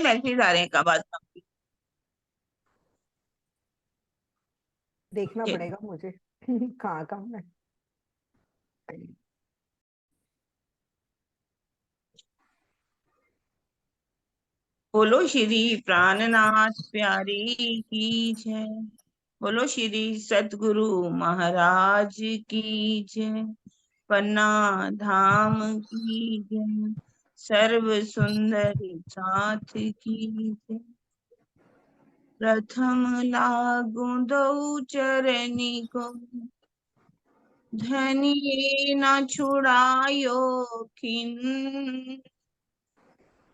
Message आ रहे हैं कब आज देखना के। पड़ेगा मुझे। कहाँ कहाँ है। बोलो श्री प्राणनाथ प्यारी की जय। बोलो श्री सतगुरु महाराज की जय। पन्ना धाम की जय। सर्व सुंदर साथ की जय। प्रथम लागू दो चरनी को धनिये न छुड़ायो खिन।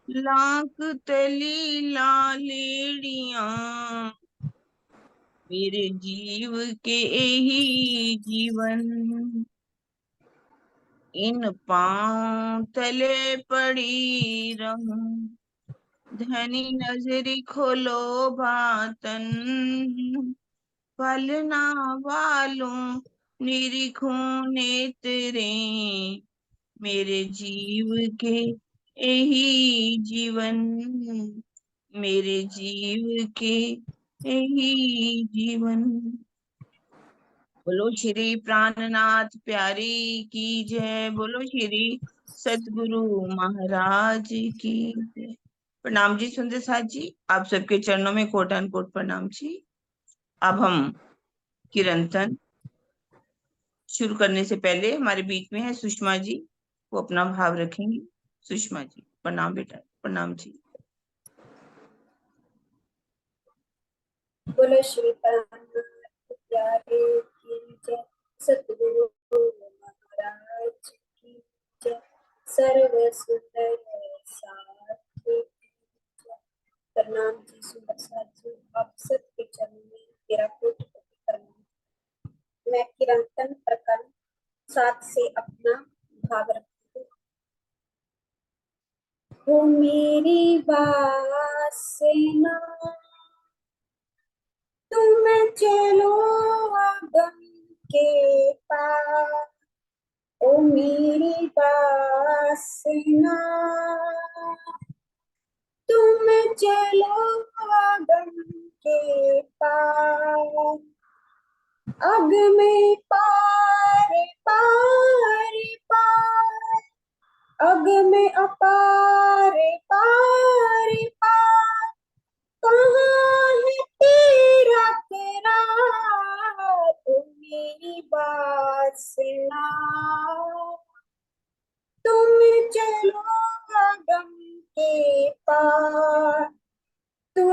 लाख तली लालेड़िया मेरे जीव के ही जीवन। इन पांव तले पड़ी रहूं धनी नजरी खोलो बातन। पलना वालों निरीखों नेत्रे मेरे जीव के यही जीवन। मेरे जीव के यही जीवन। बोलो श्री प्राणनाथ प्यारी की जय। बोलो श्री सतगुरु महाराज की जय। प्रणाम जी सुंदर साथ जी, आप सबके चरणों में कोटान कोट प्रणाम जी। अब हम कीर्तन शुरू करने से पहले हमारे बीच में है सुषमा जी, वो अपना भाव रखेंगी। सुषमा जी प्रणाम बेटा, प्रणाम जी। बोलो श्री परमात्मा प्यारे की जय। सतगुरु महाराज की जय। सर्व सुंदर साथी की जय। प्रणाम जी सुंदर साथी, आप सबके चरणों में मेरा कोटि कोटि प्रणाम। मैं कीर्तन प्रकरण 7 से अपना भाव रखती हूँ। वो मेरी वासना तुम चलो आगम के पार। ओ मेरी वासना तुम चलो आगम के पार। अग में पार पार पार। अग में अपार पार पार। कहाँ है तेरा करार। ओ मेरी वासना तुम चलो आगम के पार। तू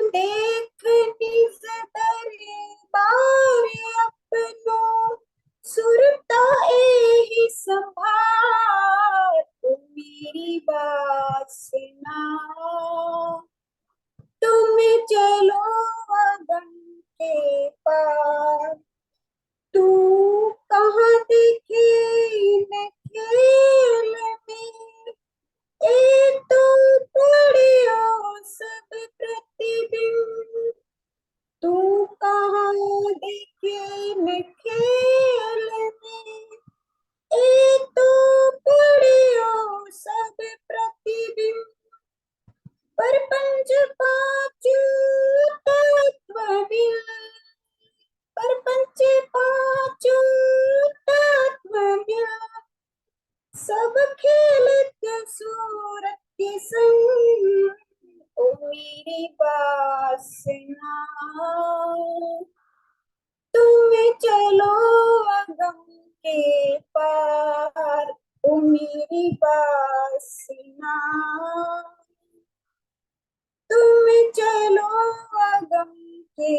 देख निज दरबार अपनो सुरता एहि संभार। ओ मेरी वासना तुम चलो आगम के पार। तू कहाँ दिखे न खेल में एक तो पड़ियो सब प्रतिबिंब। तू कहाँ दिखे न खेल में एक तो पड़ियो सब प्रतिबिंब। पर पंच पांच तत्व मिल। पर पंच पांच तत्व मिल। सब खेलत सूरत के संग। ओ मेरी वासना तुम चलो आगम के पार। ओ मेरी वासना तुम चलो आगम के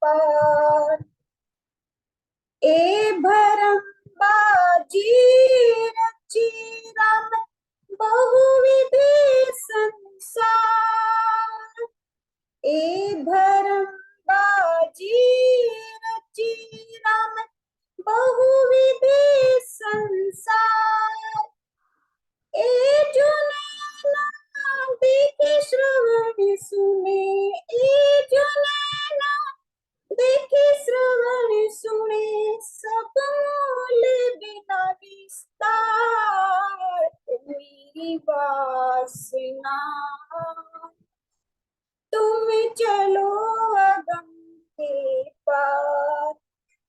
पार। ए भरम बाजी रची राम बहुविधि संसार। ए भरम बाजी रची राम बहुविधि संसार। ए जुने चलो अगम के पार,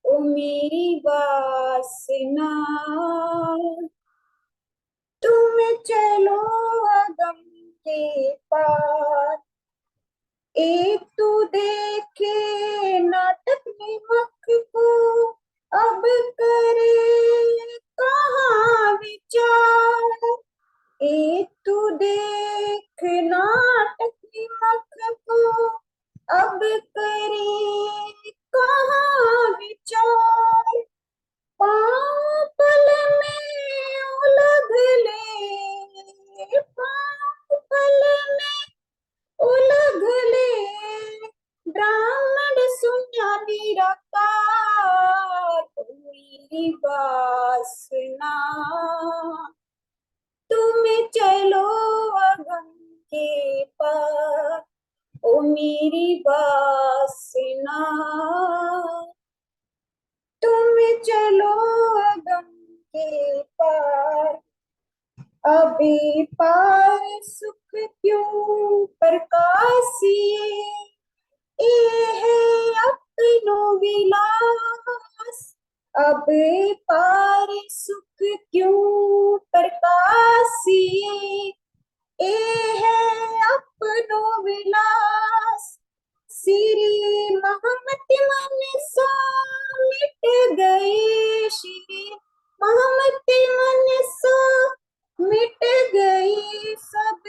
ओ मेरी वासना। तुम चलो अगम के पार, एक तू देखे नाटक में मख को, अब करे कहाँ विचार। एक तू देख नाटक में मख को, अब करे कहाँ विचार। पाँव पल में उलझ ले, पाँव पल में उलझ ले, ब्राह्मण सुना निराकार, मेरी वासना। तुम चलो अगम के पार, ओ मेरी वासना। तुम चलो अगम के पार, अभी पार सुख क्यों प्रकाशिए, ये है अपनो विलास। अब पार सुख क्यों प्रकाशिए, ये है अपनो विलास। श्री महमति मन सा मिट गई, श्री महमति मन सा मिट गई, सब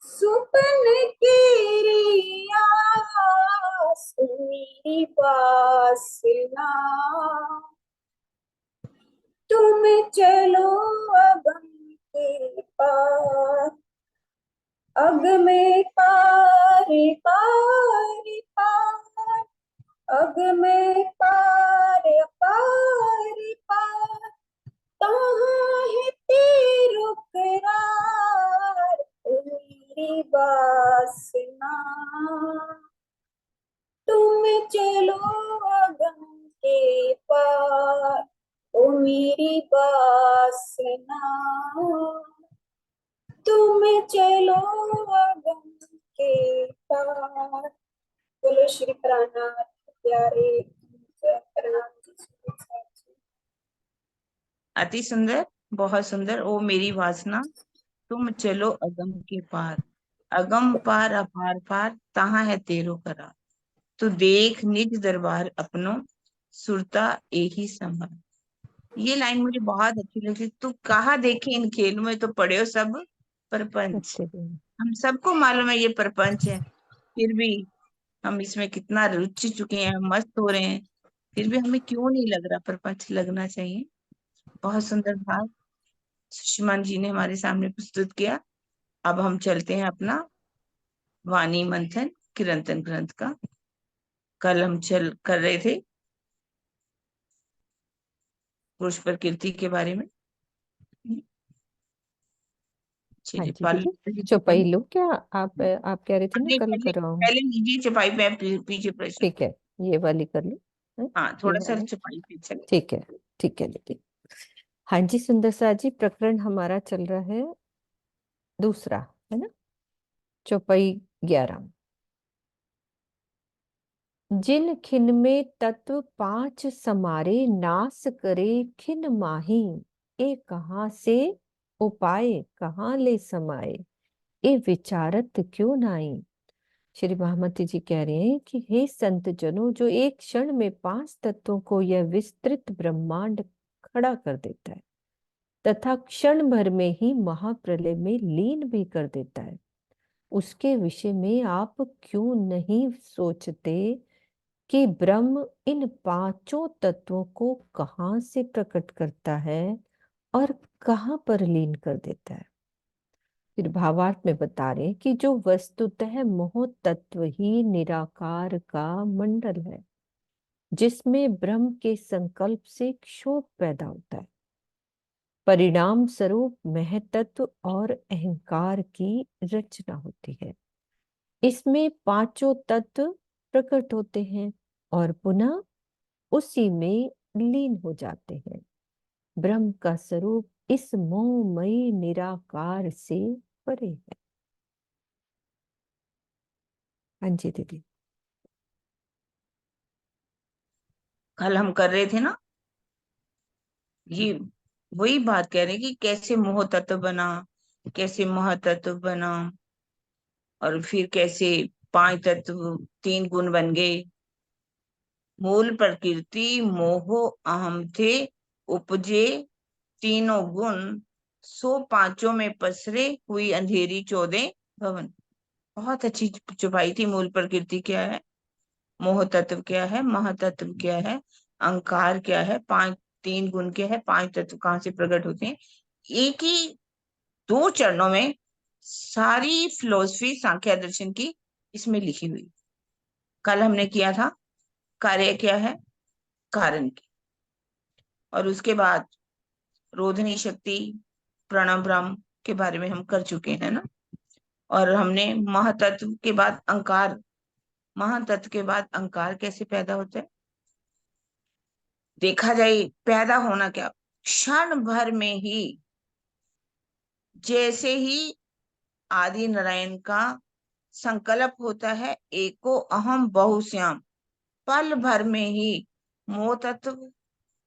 सुपन की रियास, मेरी वासना। तुम चलो अगम के पार, अग में पार पार पार, अग में पार पार पार, कहाँ है तेरो करार, मेरी वासना। तुम चलो अगम के पार, ओ मेरी वासना। तुम चलो अगम के पार। बोलो श्री प्राणनाथ प्यारे, प्रणाम जी, सुखदेव जी। अति सुंदर, बहुत सुंदर। ओ मेरी वासना, तुम चलो अगम के पार, अगम पार अपार पार, तहाँ है तेरो करार। तू देख निज दरबार अपनो, सुरता एही संभार। ये लाइन मुझे बहुत अच्छी लगी। तू कहाँ देखे इन खेलों में, तो पढ़े हो सब प्रपंच। सत्य देव। हम सबको मालूम है ये प्रपंच है, फिर भी हम इसमें कितना रुचि चुके हैं, मस्त हो रहे हैं, फिर भी हमें क्यों नहीं लग रहा प्रपंच लगना चाहिए। बहुत सुंदर भाव सुषमान जी ने हमारे सामने प्रस्तुत किया। अब हम चलते हैं अपना वाणी मंथन किरंतन ग्रंथ का। कल हम चल कर रहे थे पुरुष प्रकृति के बारे में। हाँ चलिए जी पाल दीदी, चौपाई लो क्या? आप कह रहे थे ना नहीं, कल पहले कराऊं। पहले लीजिए चपाई पे, पीछे प्रश्न। ठीक है, ये वाली कर लो। हाँ, हाँ, ये थोड़ा सा वाला। चपाई पे चले। ठीक है, ठीक है दीदी। हाँ जी सुंदर सा जी, प्रकरण हमारा चल रहा है दूसरा, है ना? चौपाई 11। जिन खिन में तत्व पांच समारे, नास करे खिन माही, ए कहाँ से उपाय कहाँ ले समाए, ए विचारत क्यों नाई। श्री महामती जी कह रहे हैं कि हे संत जनों, जो एक क्षण में पांच तत्वों को यह विस्तृत ब्रह्मांड खड़ा कर देता है तथा क्षण भर में ही महाप्रलय में लीन भी कर देता है, उसके विषय में आप क्यों नहीं सोचते कि ब्रह्म इन पांचों तत्वों को कहाँ से प्रकट करता है और कहाँ पर लीन कर देता है। फिर भावार्थ में बता रहे हैं कि जो वस्तुतः मोह तत्व ही निराकार का मंडल है, जिसमें ब्रह्म के संकल्प से क्षोभ पैदा होता है, परिणाम स्वरूप महतत्व और अहंकार की रचना होती है। इसमें पांचों तत्व प्रकट होते हैं और पुनः उसी में लीन हो जाते हैं। ब्रह्म का स्वरूप इस मोहमयी निराकार से परे है। हाँ जी दीदी। कल हम कर रहे थे ना, ये वही बात कह रहे हैं कि कैसे मोह तत्व बना, कैसे महातत्व बना, और फिर कैसे पांच तत्व, तीन गुण बन गए। मूल प्रकृति मोह अहम थे उपजे, तीनों गुण सो पांचों में पसरे, हुई अंधेरी 14 भवन। बहुत अच्छी छुपाई थी। मूल प्रकृति क्या है, मोह तत्व क्या है, महातत्व क्या है, अहंकार क्या है, पांच तीन गुण क्या है, पांच तत्व कहाँ से प्रकट होते हैं। एक ही 2 चरणों में सारी फिलोसफी सांख्य दर्शन की इसमें लिखी हुई। कल हमने किया था कार्य क्या है, कारण की, और उसके बाद रोधनी शक्ति, प्रणव ब्रह्म के बारे में हम कर चुके हैं ना। और हमने महातत्व के बाद अहंकार, महातत्व के बाद अहंकार कैसे पैदा होता है। देखा जाए पैदा होना क्या, क्षण भर में ही, जैसे ही आदि नारायण का संकल्प होता है एको अहम बहुश्याम, पल भर में ही मोह तत्व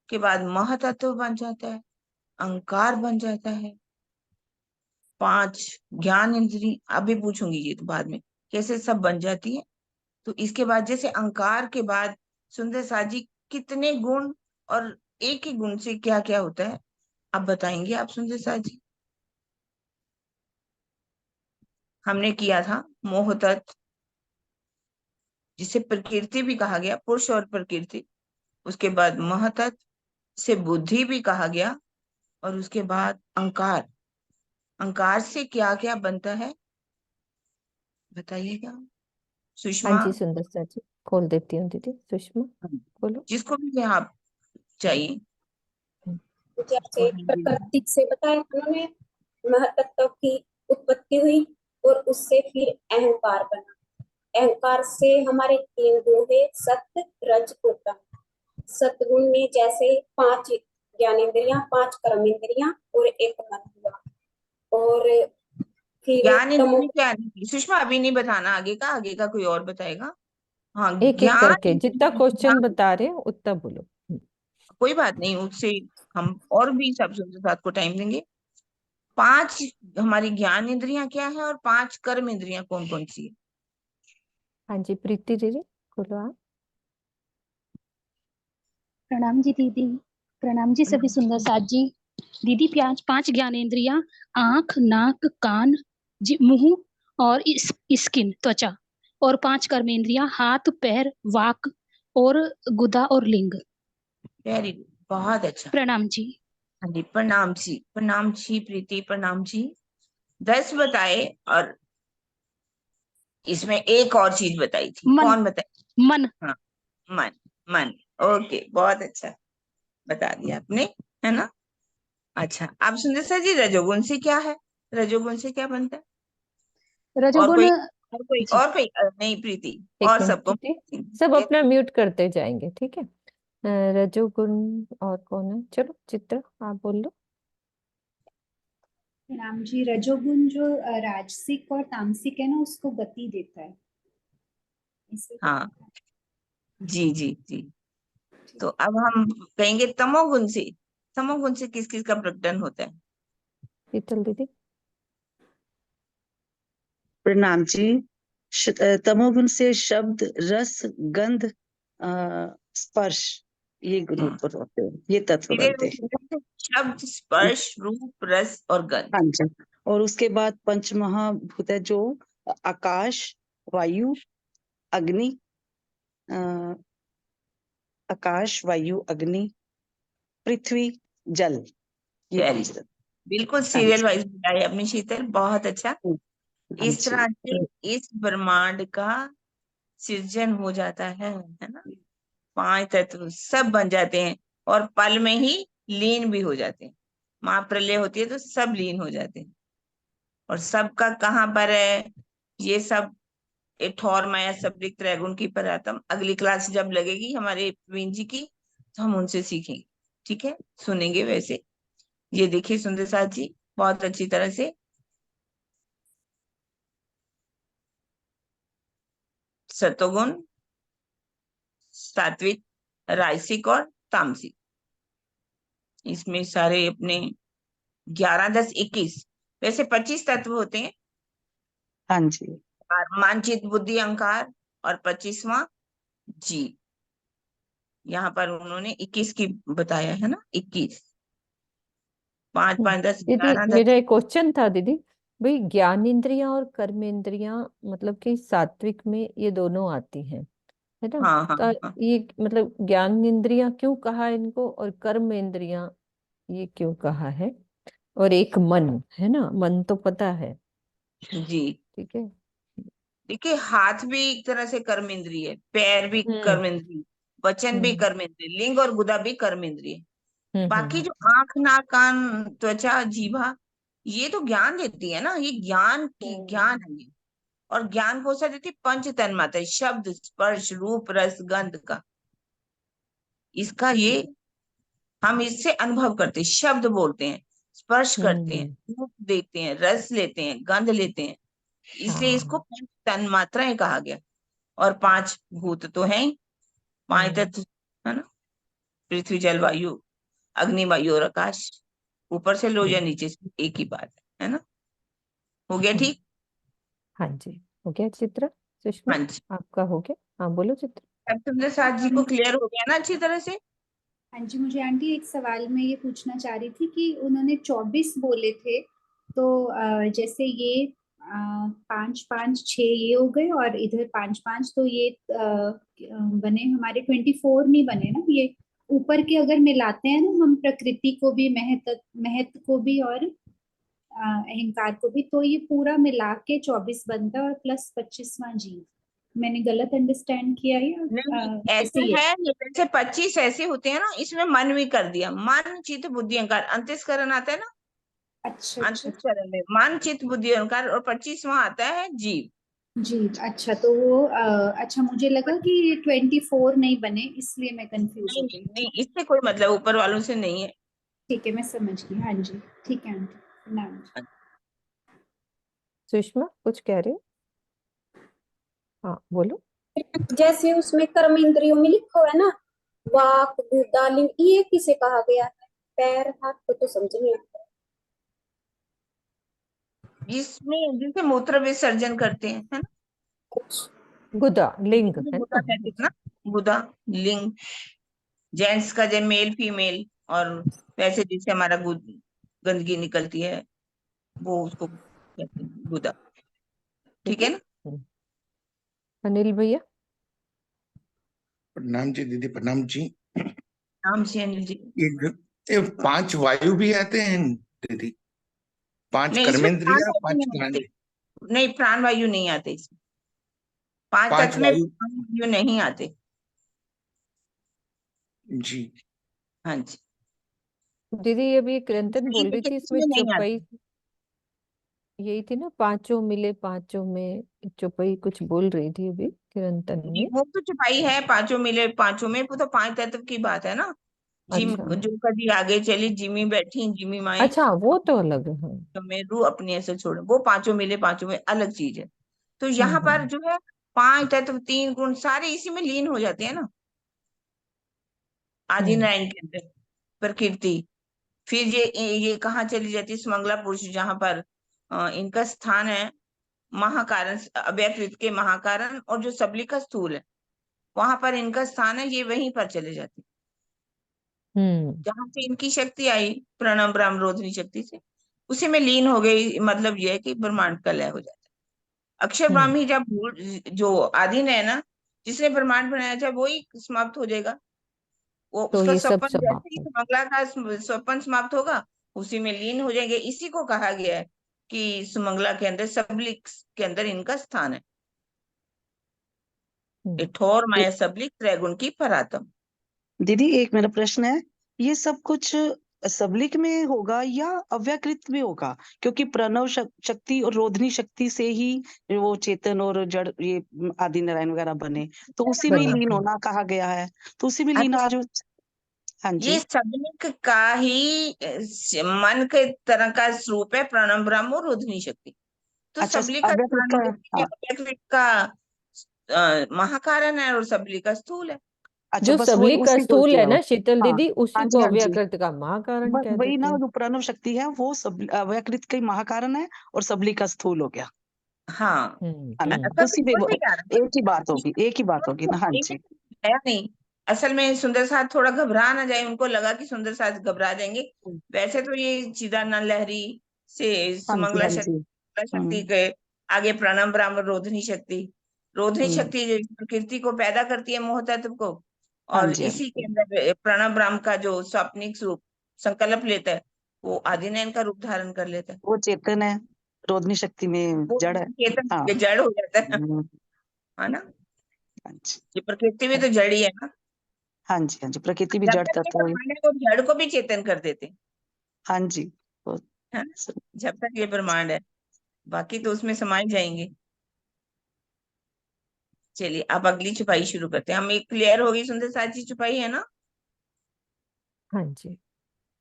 के बाद महातत्व बन जाता है, अहंकार बन जाता है। 5 ज्ञान इंद्री, अभी पूछूंगी ये तो बाद में कैसे सब बन जाती है। तो इसके बाद जैसे अहंकार के बाद सुंदर साजी कितने गुण, और एक ही गुण से क्या क्या होता है, आप बताएंगे आप सुंदर साजी। हमने किया था मोह तत्व, जिसे प्रकृति भी कहा गया, पुरुष और प्रकृति। उसके बाद महतत्व से बुद्धि भी कहा गया, और उसके बाद अहंकार, अहंकार से क्या क्या बनता है बताइएगा हाँ सुषमा। जी सुंदर जी, खोल देती हूँ दीदी। सुषमा खोलो। जिसको भी आप चाहिए। जैसे प्रकृति से बताया उन्होंने, महतत्व की उत्पत्ति हुई और उससे फिर अहंकार बना। अहंकार से हमारे 3 गुण है, सत्य रज और तम। सतगुण में जैसे 5 ज्ञानेंद्रियां, 5 कर्मेंद्रियां और एक मन हुआ। और फिर ज्ञान तमो, इंद्रिय क्या नहीं, सुषमा अभी नहीं बताना, आगे का कोई और बताएगा। हाँ, एक एक ज्ञान करके जितना इंद्रिय, क्वेश्चन हाँ, बता रहे हैं उतना बोलो। कोई बात नहीं, उससे हम और भी सब सुंदर साथ को टाइम देंगे। 5 हमारी ज्ञान इंद्रियां क्या है, और 5 कर्म इंद्रियां कौन कौन सी है। हाँ जी प्रीति दीदी खोलो आप। प्रणाम जी दीदी। प्रणाम जी सभी सुंदर साथ जी। दीदी 5 ज्ञानेंद्रियां, आंख नाक कान मुंह और स्किन त्वचा, और 5 कर्मेंद्रियां, हाथ पैर वाक और गुदा और लिंग। वेरी गुड, बहुत अच्छा। प्रणाम जी। हाँ जी, प्रणाम जी प्रीति, प्रणाम जी। 10 बताए, और इसमें एक और चीज बताई थी, मन। कौन बताई। मन। हाँ, मन, मन। ओके, बहुत अच्छा बता दिया आपने, है ना। अच्छा, आप सुंदर सर जी, रजोगुण से क्या है, रजोगुण से क्या बनता है। और रजोगुण। कोई, और कोई, जी और कोई नहीं प्रीति, एक और मिनट सबको दीदी, सब ठीक है? अपना म्यूट करते जाएंगे, ठीक है। रजोगुण और कौन है, चलो चित्रा आप बोल लो। राम जी, रजोगुण जो राजसिक और तामसिक है ना, उसको गति देता है। हाँ, जी जी जी। तो अब हम कहेंगे तमोगुण से, तमोगुण से किस किस का प्रकटन होता है। शीतल दीदी। प्रणाम जी। तमोगुण से शब्द रस गंध स्पर्श, ये गुण उत्पन्न होते हैं, ये तत्व सीधे बनते हैं। शब्द स्पर्श रूप रस और गंध। हाँ जी। और उसके बाद पंचमहाभूत है जो आकाश वायु अग्नि, आकाश वायु अग्नि पृथ्वी जल, ये वेरी, 5 तत्व। बिल्कुल हाँ सीरियल जी। वाइज बताए अपनी शीतल, बहुत अच्छा। हाँ इस जी। तरह से इस ब्रह्मांड का सृजन हो जाता है ना। 5 तत्व सब बन जाते हैं, और पल में ही लीन भी हो जाते हैं। महाप्रलय होती है तो सब लीन हो जाते हैं। और सबका कहाँ पर है, ये सब एक ठौर माया सबलिक त्रैगुण की परातम, अगली क्लास जब लगेगी हमारे प्रवीण जी की, तो हम उनसे सीखेंगे, ठीक है, सुनेंगे वैसे। ये देखिए सुंदर साथ जी बहुत अच्छी तरह से, सतोगुण, सात्विक राजसिक और तामसिक। इसमें सारे अपने 11, 10, 21, वैसे 25 तत्व होते हैं। हाँ जी। और मानचित, बुद्धि, अहंकार और 25वां जीव। यहाँ पर उन्होंने 21 की बताया है ना, 21, 5, 5, 10, दीदी 11, 10। मेरा एक क्वेश्चन था दीदी, भाई ज्ञान इंद्रियां और कर्म इंद्रियां मतलब कि सात्विक में ये दोनों आती हैं, है ना? हाँ हाँ तो हाँ। ये मतलब ज्ञान इंद्रियां क्यों कहा इनको, और कर्म इंद्रियां ये क्यों कहा है? और एक मन है ना, मन तो पता है, जी, ठीक है। देखिए हाथ भी एक तरह से कर्म इंद्रिय है, पैर भी हम्म कर्म इंद्रिय, वचन भी हम्म कर्म इंद्रिय, लिंग और गुदा भी कर्म इंद्रिय। बाकी हम्म। जो आंख, नाक, कान, त्वचा, जीभा, ये तो ज्ञान देती है ना, ये ज्ञान की ज्ञान है ये। और ज्ञान को सा देती पंच तन्मात्रा, शब्द, स्पर्श, रूप, रस, गंध का। इसका ये हम इससे अनुभव करते हैं, शब्द बोलते हैं, स्पर्श करते हैं, हम्म, रूप देखते हैं, रस लेते हैं, गंध लेते हैं। इसलिए इसको हाँ। पंच तन्मात्राएं कहा गया। और 5 भूत तो हैं ही, 5 हम्म तत्व, है ना, पृथ्वी, जल, वायु, अग्नि, वायु और आकाश। ऊपर से लो या हम्म नीचे से, एक ही बात है ना। हो गया हम्म। ठीक। हाँ जी, हो गया चित्र? सुषमा, हाँ जी, आपका हो गया? हाँ बोलो चित्र। अब तुमने साथ जी को क्लियर हो गया ना अच्छी तरह से। हाँ जी, मुझे आंटी एक सवाल मैं ये पूछना चाह रही थी कि उन्होंने 24 बोले थे, तो जैसे ये 5 5 6 ये हो गए और इधर 5 5, तो ये बने हमारे 24 नहीं बने ना ये? ऊपर के अगर मिलाते हैं ना हम, प्रकृति को भी, महत्व को भी और अहंकार को भी, तो ये पूरा मिला के 24 बनता है और प्लस 25वां जीव। मैंने गलत अंडरस्टैंड किया या नहीं, कैसे ऐसा ये? है, ये जैसे 25 ऐसे होते हैं ना, इसमें मन भी कर दिया, मन, चित्त, बुद्धि, अहंकार, अंतस्करण आता है ना। अच्छा अच्छा। अंतस्करण में मन, चित्त, बुद्धि, अहंकार, और 25वां आता है जीव। जी अच्छा, तो वो अच्छा, मुझे लगा कि 24 नहीं बने, इसलिए मैं कंफ्यूज नहीं हो नहीं गई। नहीं, इससे कोई मतलब ऊपर वालों से नहीं है। ठीक है, मैं समझ गई। हाँ जी, ठीक है आंटी, नाम। सुषमा कुछ कह रहे हो? हाँ बोलो। जैसे उसमें कर्म इंद्रियों में लिखा हुआ है ना, वाक, गुदा, लिंग, ये किसे कहा गया है? पैर, हाथ को तो समझ नहीं आता। जिसमें जिसे मूत्र विसर्जन करते हैं, है ना। अच्छा। गुदा लिंग जिसमें है बुधा ना? कहते हैं ना, बुधा, लिंग, जेंट्स का जब मेल फीमेल, और वैसे जैसे हमारा गंदगी निकलती है, वो उसको कहते हैं बुधा। ठीक ठीक है है। ना। अनिल भैया। प्रणाम जी दीदी, प्रणाम जी। नाम से अनिल जी। ये 5 वायु भी आते हैं दीदी? 5 नहीं, इसमें प्राण कर्मेंद्रिय, वायु 5 नहीं ज्ञान। आते। नहीं, प्राण वायु नहीं आते इसमें। 5 5 तत्व में वायु। प्राण वायु नहीं आते। जी। हाँ जी, दीदी अभी क्रंदन बोल रही थी इसमें इसमें नहीं चौपाई, आते। यही थी ना, पांचों मिले पांचों में, चौपाई कुछ बोल रही थी अभी क्रंदन नहीं, में। वो तो छुपाई है, 5 मिले 5 में, वो तो 5 तत्व की बात है ना। जिम अच्छा जो कभी आगे चली, जिमी बैठी, जिमी माए, अच्छा, वो तो अलग है। तो मैं रू अपने ऐसे छोड़े, वो 5 मिले 5 में अलग चीज है। तो यहाँ पर हम्म। जो है 5 तत्व, 3 गुण सारे इसी में लीन हो जाते हैं ना, आदि हम्म नारायण के अंदर, प्रकृति। फिर ये कहाँ चली जाती है, सुमंगला पुरुष, जहाँ पर इनका स्थान है, महाकारण, अव्यकृत के महाकारण, और जो सबलिका स्थूल है, वहां पर इनका स्थान है, ये वहीं पर चले जाते हैं। हम्म जहां से इनकी शक्ति आई, प्रणव ब्रह्म रोधनी शक्ति से, उसी में लीन हो गई, मतलब यह है कि ब्रह्मांड का लय हो जाता है। अक्षर हम्म। ब्राह्मी जब जो आदि है ना, जिसने ब्रह्मांड बनाया, जब वही समाप्त हो जाएगा, वो तो उसका ये सब स्वपन, जैसे ही समाप्त है। सुमंगला का स्वपन समाप्त होगा, उसी में लीन हो जाएंगे। इसी को कहा गया है कि सुमंगला के अंदर, सबलिक के अंदर इनका स्थान है। हम्म। ठोर माया सबलिक त्रैगुण की परातम। दीदी एक मेरा प्रश्न है, ये सब कुछ सबलिक में होगा या अव्यकृत में होगा? क्योंकि प्रणव शक्ति और रोधनी शक्ति से ही वो चेतन और जड़, ये आदि नारायण वगैरह बने, तो उसी में ही बने लीन थे। होना कहा गया है, तो उसी में लीन अच्छा, आज। हाँ ये जी। सबलिक का ही मन के तरह का स्वरूप है, प्रणव ब्रह्म और रोधनी शक्ति। तो अच्छा, सबलिक का अव्यकृत स्थान का। है, हाँ। अव्यकृत का महाकारण है, और सबलिक का स्थूल है। अच्छा, जो बस वही सबली का उसी को स्थूल है किया ना हो। शीतल हाँ दीदी, उसी हाँ को जी, हाँ जी, अव्यकृत का महाकारण बस कह वही देते ना, हैं। जो प्रणव शक्ति है वो सब अव्यकृत का ही महाकारण है, और सबली का स्थूल हो गया, हाँ, है ना, हम्म। असल उसी में पे वही कह रहा एक ही बात होगी, एक ही बात होगी ना। हाँ है जी। आया नहीं। असल में सुंदर साथ थोड़ा घबरा ना जाए, उनको लगा कि सुंदर साथ घबरा जाएंगे। वैसे तो ये चिदानंद लहरी से हाँ जी, सुमंगला हाँ जी। शक्ति के आगे प्रणव ब्रह्म रोधनी शक्ति। रोधनी हम्म, शक्ति जो प्रकृति को पैदा करती है मोह तत्व को, हाँ और जी, हाँ इसी के जी, अंदर प्रणव ब्रह्म का जो स्वप्निक रूप संकल्प लेता है, वो आदिनयन का रूप धारण कर लेता है। वो चेतन है, रोधनी शक्ति में वो जड़ है। चेतन हाँ। के जड़ हो जाता है हम्म, है ना। हाँ जी, ये प्रकृति भी तो जड़ ही है ना। हाँ जी, हाँ जी, प्रकृति भी जब जड़ तक ये तत्व है। ब्रह्मांड है वो जड़ को भी चेतन कर देते हैं, हाँ जी, वो है ना। जब तक ये ब्रह्मांड है, बाकी तो उसमें समाये जाएंगे। चलिए अब अगली छुपाई शुरू करते हैं। हम एक क्लियर होगी सुंदर साची छुपाई, है ना। हाँ जी,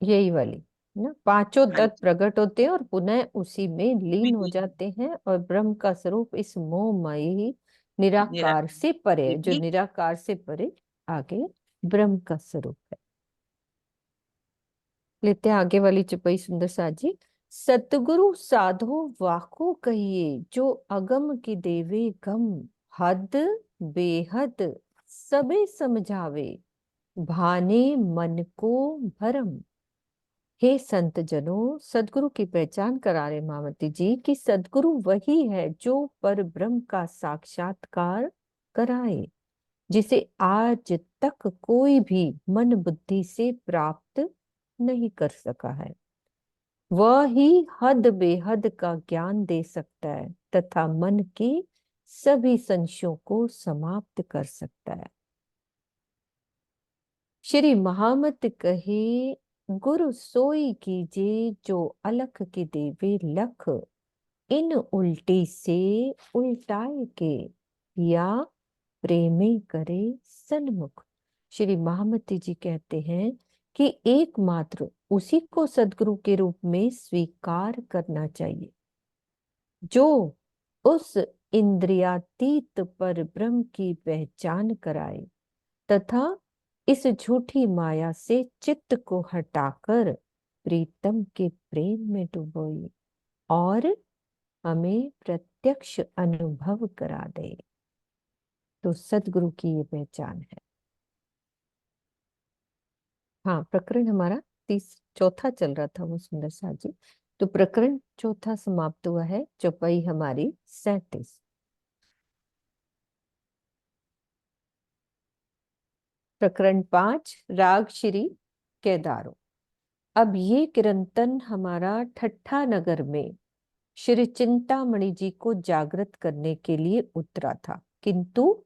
यही वाली ना, पांचों हाँ तत्व जी, प्रकट होते हैं और पुनः उसी में लीन हो बिल्कुल। जाते हैं, और ब्रह्म का स्वरूप इस मोहमयी निराकार निराकार से परे ये है, जो भी। निराकार से परे आगे ब्रह्म का स्वरूप है। लेते हैं आगे वाली चौपाई सुंदर साजी। सतगुरु साधो वाको कहिए, जो अगम की देवे गम, हद बेहद सबे समझावे, भाने मन को भरम। हे संत जनों, सदगुरु की पहचान करा रहे मामती जी कि सदगुरु वही है जो पर ब्रह्म का साक्षात्कार कराए, जिसे आज तक कोई भी मन बुद्धि से प्राप्त नहीं कर सका है। वह ही हद बेहद का ज्ञान दे सकता है तथा मन के सभी संशयों को समाप्त कर सकता है। श्री महामत कहे, गुरु सोई कीजे जो अलख के देवे लख, इन उल्टी से उल्टाए के, या प्रेमी करे सन्मुख। श्री महामती जी कहते हैं कि एकमात्र उसी को सदगुरु के रूप में स्वीकार करना चाहिए, जो उस इंद्रियातीत पर ब्रह्म की पहचान कराए तथा इस झूठी माया से चित्त को हटाकर प्रीतम के प्रेम में डुबोए और हमें प्रत्यक्ष अनुभव करा दे। तो सदगुरु की ये पहचान है। हाँ, प्रकरण हमारा चौथा चल रहा था वो सुंदर सा जी। तो प्रकरण चौथा समाप्त हुआ है, चौपाई हमारी 37। प्रकरण 5, राग श्री केदारो। अब ये कीर्तन हमारा ठट्ठा नगर में श्री चिंतामणि जी को जागृत करने के लिए उतरा था, किंतु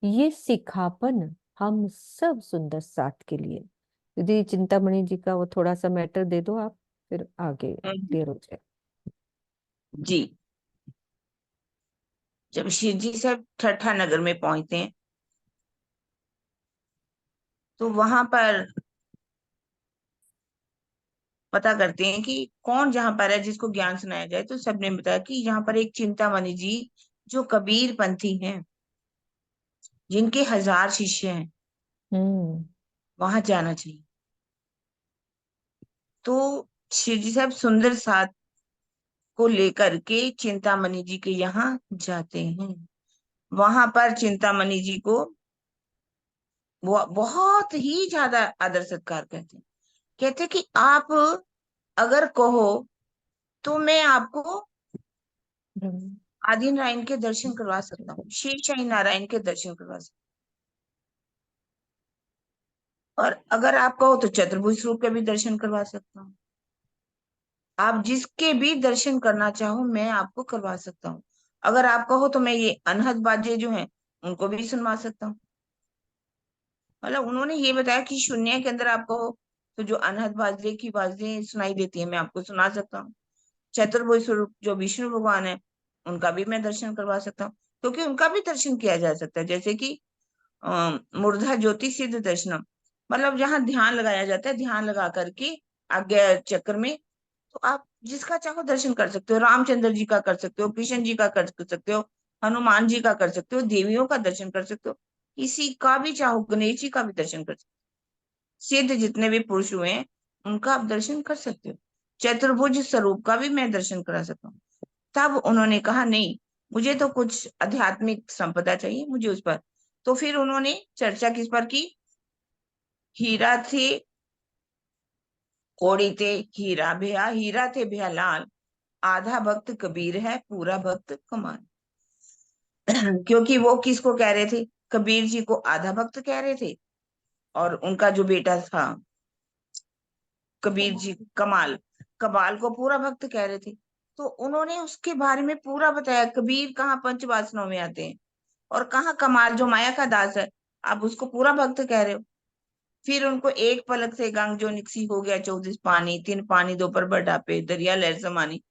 ये सिखापन हम सब सुंदर साथ के लिए। यदि चिंतामणि जी का वो थोड़ा सा मैटर दे दो आप, फिर आगे क्लियर हो जाए। जी, जब शिव जी सब ठट्ठा नगर में पहुंचते हैं तो वहां पर पता करते हैं कि कौन जहां पर है जिसको ज्ञान सुनाया जाए। तो सबने बताया कि यहाँ पर एक चिंतामणि जी जो कबीर पंथी हैं, जिनके 1000 शिष्य हैं, हम्म। वहां जाना चाहिए। तो शिव जी साहब सुंदर साथ को लेकर के चिंतामणि जी के यहाँ जाते हैं। वहां पर चिंतामणि जी को वो बहुत ही ज्यादा आदर सत्कार करते हैं। कहते कि आप अगर कहो तो मैं आपको ब्रह्म। आदि नारायण के दर्शन करवा सकता हूँ, शेषशाही नारायण के दर्शन करवा सकता हूँ, और अगर आप कहो तो चतुर्भुज रूप के भी दर्शन करवा सकता हूँ। आप जिसके भी दर्शन करना चाहो मैं आपको करवा सकता हूँ। अगर आप कहो तो मैं ये अनहद बाजे जो हैं उनको भी सुनवा सकता हूँ। मतलब उन्होंने ये बताया कि शून्य के अंदर आप कहो तो जो अनहद बाजे की बाजें सुनाई देती है मैं आपको सुना सकता हूँ। चतुर्भुज स्वरूप जो विष्णु भगवान है उनका भी मैं दर्शन करवा सकता हूँ, क्योंकि उनका भी दर्शन किया जा सकता है। जैसे कि मूर्धा ज्योति सिद्ध दर्शनम, मतलब जहाँ ध्यान लगाया जाता है, ध्यान लगा करके आज्ञा चक्र में, तो आप जिसका चाहो दर्शन कर सकते हो। रामचंद्र जी का कर सकते हो, कृष्ण जी का कर सकते हो, हनुमान जी का कर सकते हो, देवियों का दर्शन कर सकते हो। किसी का भी चाहो, गणेश जी का भी दर्शन कर सकते हो। सिद्ध जितने भी पुरुष हुए हैं उनका आप दर्शन कर सकते हो। चतुर्भुज स्वरूप का भी मैं दर्शन करा सकता हूँ। तब उन्होंने कहा नहीं, मुझे तो कुछ आध्यात्मिक संपदा चाहिए मुझे उस पर। तो फिर उन्होंने चर्चा किस पर की? हीरा थे कौड़ी थे, हीरा भैया, हीरा थे भैया लाल, आधा भक्त कबीर है, पूरा भक्त कमाल। क्योंकि वो किसको कह रहे थे? कबीर जी को आधा भक्त कह रहे थे, और उनका जो बेटा था कबीर जी, कमाल, कमाल को पूरा भक्त कह रहे थे। तो उन्होंने उसके बारे में पूरा बताया, कबीर कहाँ पंच वासनाओं में आते हैं, और कहाँ कमाल जो माया का दास है, आप उसको पूरा भक्त कह रहे हो। फिर उनको एक पलक से गंग जो निकसी हो गया 34 पानी, 3 पानी दो पर बढ़ापे, दरिया लहर समानी।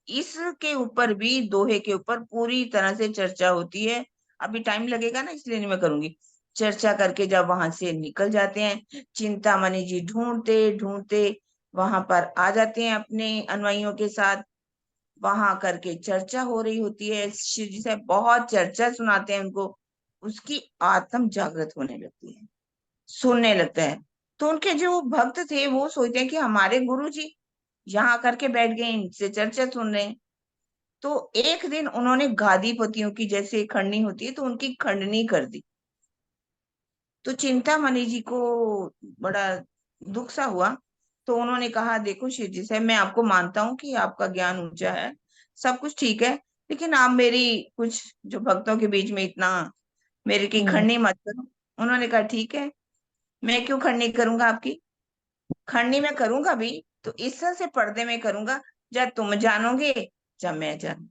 इसके ऊपर भी, दोहे के ऊपर पूरी तरह से चर्चा होती है। अभी टाइम लगेगा ना, इसलिए नहीं मैं करूंगी। चर्चा करके जब वहां से निकल जाते हैं, चिंतामणि जी ढूंढते ढूंढते वहां पर आ जाते हैं अपने अनुयायियों के साथ। वहां करके चर्चा हो रही होती है, शिव जी से बहुत चर्चा सुनाते हैं उनको। उसकी आत्म जागृत होने लगती है, सुनने लगता है। तो उनके जो भक्त थे वो सोचते हैं कि हमारे गुरु जी यहाँ करके बैठ गए, इनसे चर्चा सुन रहे हैं। तो एक दिन उन्होंने गादीपतियों की जैसे खंडनी होती है, तो उनकी खंडनी कर दी। तो चिंतामणि जी को बड़ा दुख सा हुआ। तो उन्होंने कहा, देखो शिव जी से, मैं आपको मानता हूँ कि आपका ज्ञान ऊंचा है, सब कुछ ठीक है, लेकिन आप मेरी कुछ जो भक्तों के बीच में इतना मेरे की खंडनी मत करो। उन्होंने कहा ठीक है, मैं क्यों खंडनी करूंगा आपकी? खंडनी में करूंगा भी तो इस तरह से पर्दे में करूंगा, जब तुम जानोगे जब मैं जानू,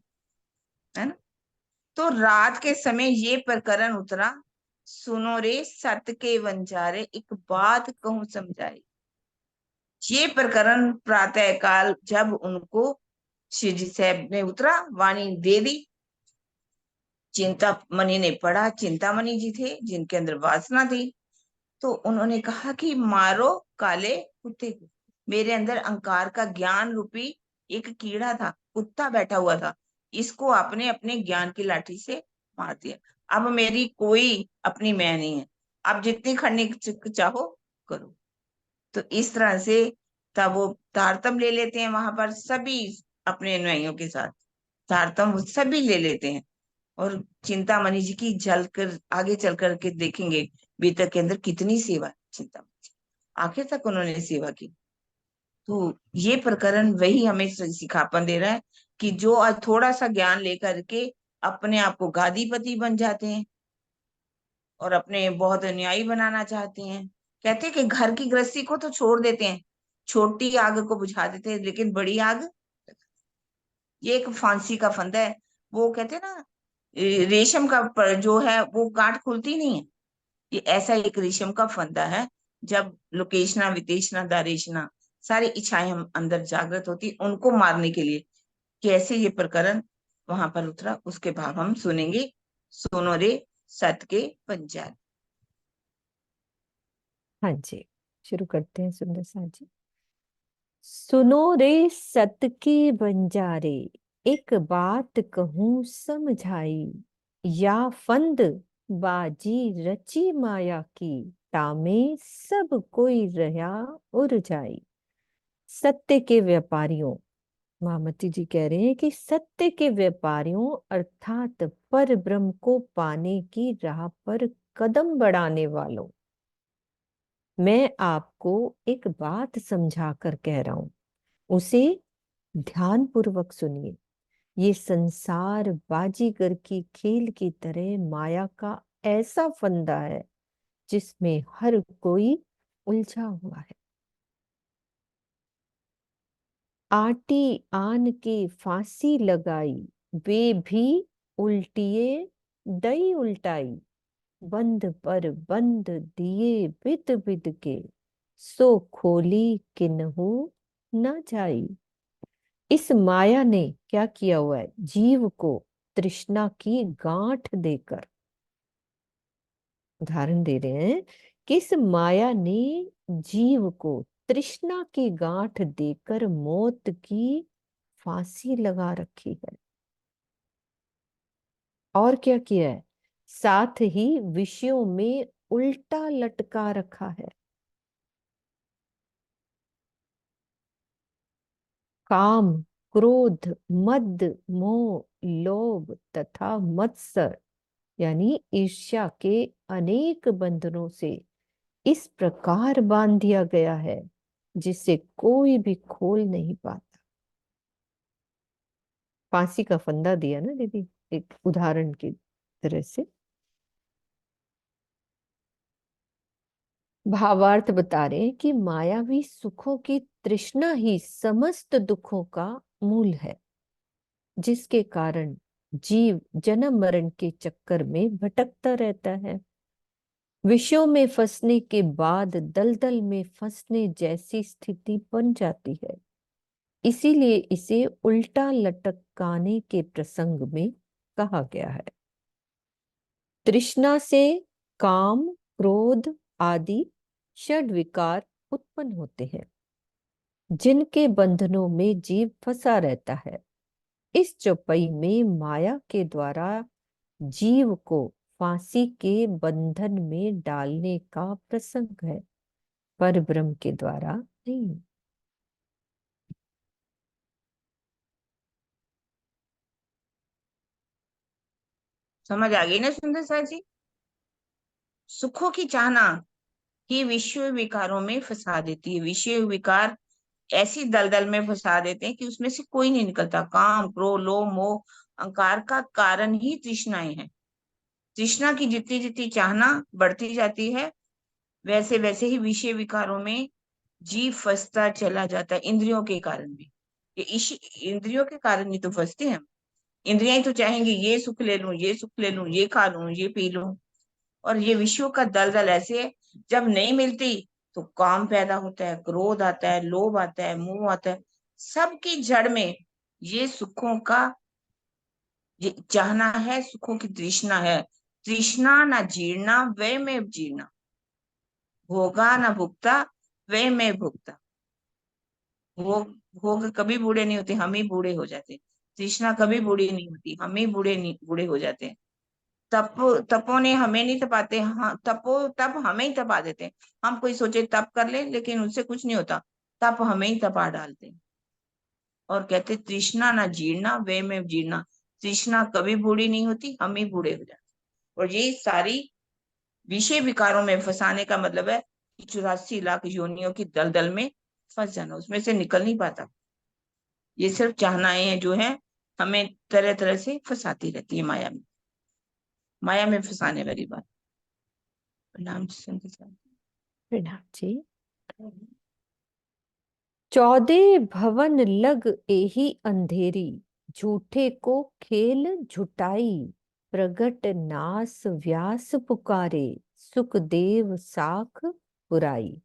है ना। तो रात के समय ये प्रकरण उतरा, सुनो रे सत के वंजारे, एक बात कहूं समझाए। ये प्रकरण प्रातः काल जब उनको श्री जी साहब ने उतरा, वाणी दे दी। चिंतामणि ने पढ़ा, चिंतामणि जी थे जिनके अंदर वासना थी। तो उन्होंने कहा कि मारो काले कुत्ते को। मेरे अंदर अहंकार का ज्ञान रूपी एक कीड़ा था, कुत्ता बैठा हुआ था, इसको आपने अपने ज्ञान की लाठी से मार दिया। अब मेरी कोई अपनी मैं नहीं है, आप जितनी खंडनी चाहो करो। तो इस तरह से तब वो तारतम ले लेते हैं वहां पर सभी अपने अनुयायियों के साथ, तारतम वो सभी ले लेते हैं। और चिंतामणि जी की जल कर आगे चल करके देखेंगे बीतक के अंदर कितनी सेवा है चिंतामणि जी, आखिर तक उन्होंने सेवा की। तो ये प्रकरण वही हमें सिखापन दे रहा है कि जो आज थोड़ा सा ज्ञान लेकर के अपने आप को गादीपति बन जाते हैं और अपने बहुत अनुयायी बनाना चाहते हैं। कहते हैं कि घर की गृहस्थी को तो छोड़ देते हैं, छोटी आग को बुझा देते हैं, लेकिन बड़ी आग, ये एक फांसी का फंदा है। वो कहते हैं ना, रेशम का जो है वो गांठ खुलती नहीं है, ये ऐसा एक रेशम का फंदा है। जब लोकेशना वितेशना दारेशना सारी इच्छाएं हम अंदर जागृत होती, उनको मारने के लिए कैसे ये प्रकरण वहां पर उतरा, उसके भाव हम सुनेंगे। सुनो रे सत के पंचायत। हाँ जी, शुरू करते हैं सुंदर सा जी। सुनो रे सत के बंजारे, एक बात कहूं समझाई। या फंद बाजी रची माया की, तामे सब कोई रहा उर जाई। सत्य के व्यापारियों, महामती जी कह रहे हैं कि सत्य के व्यापारियों अर्थात पर ब्रह्म को पाने की राह पर कदम बढ़ाने वालों, मैं आपको एक बात समझा कर कह रहा हूं, उसे ध्यान पूर्वक सुनिए। ये संसार बाजीगर की खेल की तरह माया का ऐसा फंदा है जिसमें हर कोई उलझा हुआ है। आटी आन के फांसी लगाई, वे भी उल्टिए दई उल्टाई। बंद पर बंद दिए बिद बिद के, सो खोली किन्हू न जाई। इस माया ने क्या किया हुआ है? जीव को तृष्णा की गांठ देकर, उदाहरण दे रहे हैं कि इस माया ने जीव को तृष्णा की गांठ देकर मौत की फांसी लगा रखी है। और क्या किया है? साथ ही विषयों में उल्टा लटका रखा है। काम, क्रोध, मद, मोह, लोभ तथा मत्सर यानी ईर्ष्या के अनेक बंधनों से इस प्रकार बांध दिया गया है जिसे कोई भी खोल नहीं पाता। फांसी का फंदा दिया ना दीदी, एक उदाहरण की तरह से। भावार्थ बता रहे हैं कि मायावी सुखों की तृष्णा ही समस्त दुखों का मूल है, जिसके कारण जीव जन्म मरण के चक्कर में भटकता रहता है। विषयों में फंसने के बाद दलदल में फंसने जैसी स्थिति बन जाती है। इसीलिए इसे उल्टा लटकाने के प्रसंग में कहा गया है। तृष्णा से काम, क्रोध आदि षड विकार उत्पन्न होते हैं, जिनके बंधनों में जीव फंसा रहता है। इस चौपाई में माया के द्वारा जीव को फांसी के बंधन में डालने का प्रसंग है, पर ब्रह्म के द्वारा नहीं। समझ आ गई ना सुंदर सा जी? सुखों की चाहना ही विषय विकारों में फंसा देती है। विषय विकार ऐसी दलदल में फंसा देते हैं कि उसमें से कोई नहीं निकलता। काम, क्रोध, लोभ, मोह, अहंकार का कारण ही तृष्णाएं हैं। तृष्णा की जितनी जितनी चाहना बढ़ती जाती है, वैसे वैसे ही विषय विकारों में जीव फंसता चला जाता है। इंद्रियों के कारण भी, ये इंद्रियों के कारण ही तो फंसते हैं। इंद्रियां ही तो चाहेंगी ये सुख ले लूं, ये सुख ले लूं, ये खा लूं, ये पी लूं। और ये विषयों का दलदल ऐसे है, जब नहीं मिलती तो काम पैदा होता है, क्रोध आता है, लोभ आता है, मोह आता है। सबकी जड़ में ये सुखों का ये चाहना है, सुखों की तृष्णा है। तृष्णा ना जीर्णा वै में जीर्णा, भोगा ना भुगता वै में भुगता। भोग भोग कभी बूढ़े नहीं होते, हम ही बूढ़े हो जाते हैं। तृष्णा कभी बूढ़ी नहीं होती, हम ही बूढ़े नहीं बूढ़े हो जाते हैं। तपो ने हमें नहीं तपाते, हाँ तपो तप हमें ही तपा देते हैं। हम कोई सोचे तप कर ले, लेकिन उससे कुछ नहीं होता, तप हमें ही तपा डालते हैं। और कहते तृष्णा ना जीर्णा वे में जीर्णा, तृष्णा कभी बूढ़ी नहीं होती, हम ही बूढ़े हो जाते। और ये सारी विषय विकारों में फंसाने का मतलब है कि 84 लाख योनियों की दलदल में फंस जाना, उसमें से निकल नहीं पाता। ये सिर्फ चाहनाएं हैं जो है हमें तरह तरह से फंसाती रहती है माया में, माया में फंसाने वाली बात। नाम प्रणाम जी। 14 भवन लग एही अंधेरी, झूठे को खेल झुटाई, प्रगट नास व्यास पुकारे, सुखदेव साख बुराई।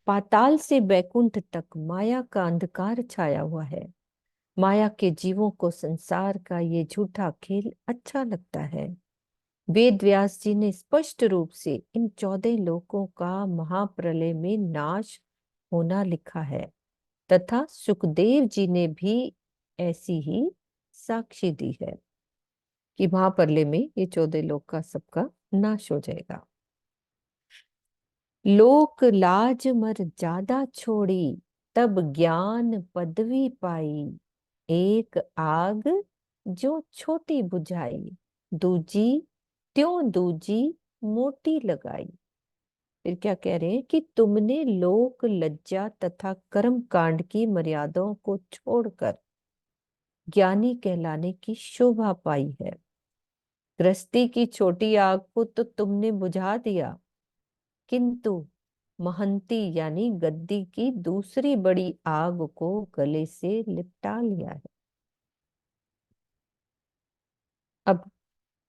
पाताल से बैकुंठ तक माया का अंधकार छाया हुआ है। माया के जीवों को संसार का ये झूठा खेल अच्छा लगता है। वेद व्यास जी ने स्पष्ट रूप से इन 14 लोकों का महाप्रलय में नाश होना लिखा है, तथा सुखदेव जी ने भी ऐसी ही साक्षी दी है कि महाप्रलय में ये 14 लोक का सबका नाश हो जाएगा। लोक लाज मर्यादा छोड़ी, तब ज्ञान पदवी पाई, एक आग जो छोटी बुझाई, दूजी त्यों दूजी मोटी लगाई। फिर क्या कह रहे हैं कि तुमने लोक लज्जा तथा कर्म कांड की मर्यादाओं को छोड़कर ज्ञानी कहलाने की शोभा पाई है। गृहस्थी की छोटी आग को तो तुमने बुझा दिया, किंतु महंती यानी गद्दी की दूसरी बड़ी आग को गले से लिपटा लिया है। अब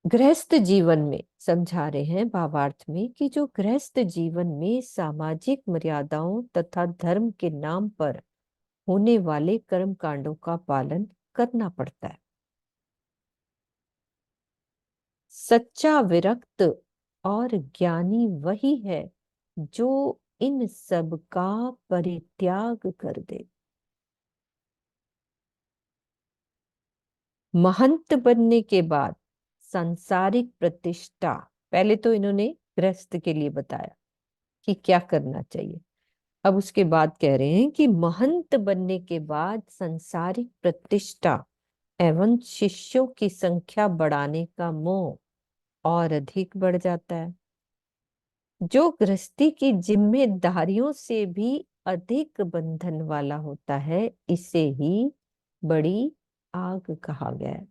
गृहस्थ जीवन में समझा रहे हैं भावार्थ में कि जो गृहस्थ जीवन में सामाजिक मर्यादाओं तथा धर्म के नाम पर होने वाले कर्म कांडों का पालन करना पड़ता है। सच्चा विरक्त और ज्ञानी वही है जो इन सब का परित्याग कर दे। महंत बनने के बाद सांसारिक प्रतिष्ठा। पहले तो इन्होंने गृहस्थ के लिए बताया कि क्या करना चाहिए, अब उसके बाद कह रहे हैं कि महंत बनने के बाद सांसारिक प्रतिष्ठा एवं शिष्यों की संख्या बढ़ाने का मोह और अधिक बढ़ जाता है। जो गृहस्थी की जिम्मेदारियों से भी अधिक बंधन वाला होता है, इसे ही बड़ी आग कहा गया है।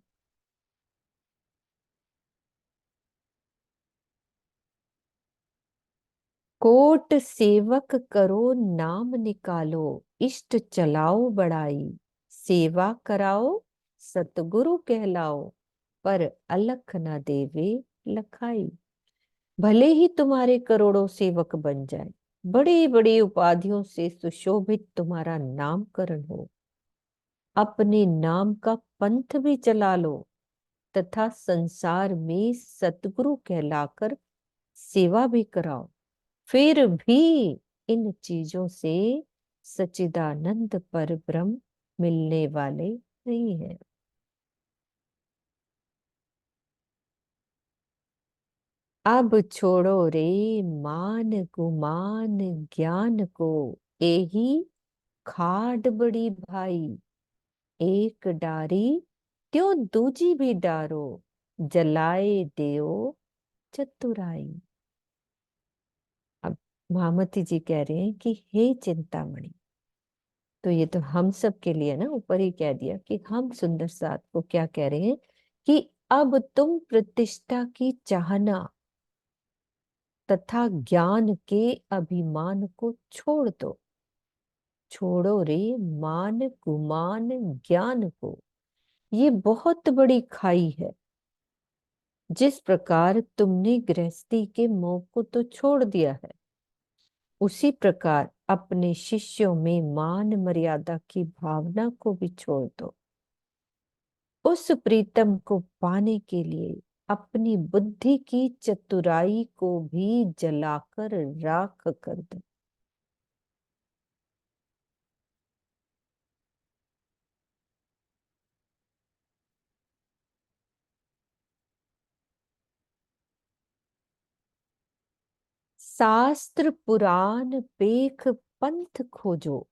कोट सेवक करो नाम निकालो, इष्ट चलाओ बढ़ाई, सेवा कराओ सतगुरु कहलाओ, पर अलख न देवे लखाई। भले ही तुम्हारे करोड़ों सेवक बन जाए, बड़ी बड़ी उपाधियों से सुशोभित तुम्हारा नामकरण हो, अपने नाम का पंथ भी चला लो तथा संसार में सतगुरु कहलाकर सेवा भी कराओ, फिर भी इन चीजों से सच्चिदानंद पर ब्रह्म मिलने वाले नहीं है। अब छोड़ो रे मान गुमान ज्ञान को, एही खाड बड़ी भाई, एक डारी त्यों दूजी भी डारो, जलाए देओ चतुराई। अब महामती जी कह रहे हैं कि हे चिंतामणि, तो ये तो हम सब के लिए ना, ऊपर ही कह दिया कि हम सुंदर साथ को क्या कह रहे हैं कि अब तुम प्रतिष्ठा की चाहना तथा ज्ञान के अभिमान को छोड़ दो। छोड़ो रे मान गुमान ज्ञान को, ये बहुत बड़ी खाई है। जिस प्रकार तुमने गृहस्थी के मोह को तो छोड़ दिया है, उसी प्रकार अपने शिष्यों में मान मर्यादा की भावना को भी छोड़ दो। उस प्रीतम को पाने के लिए अपनी बुद्धि की चतुराई को भी जलाकर राख कर दो। शास्त्र पुराण पेख पंथ खोजो,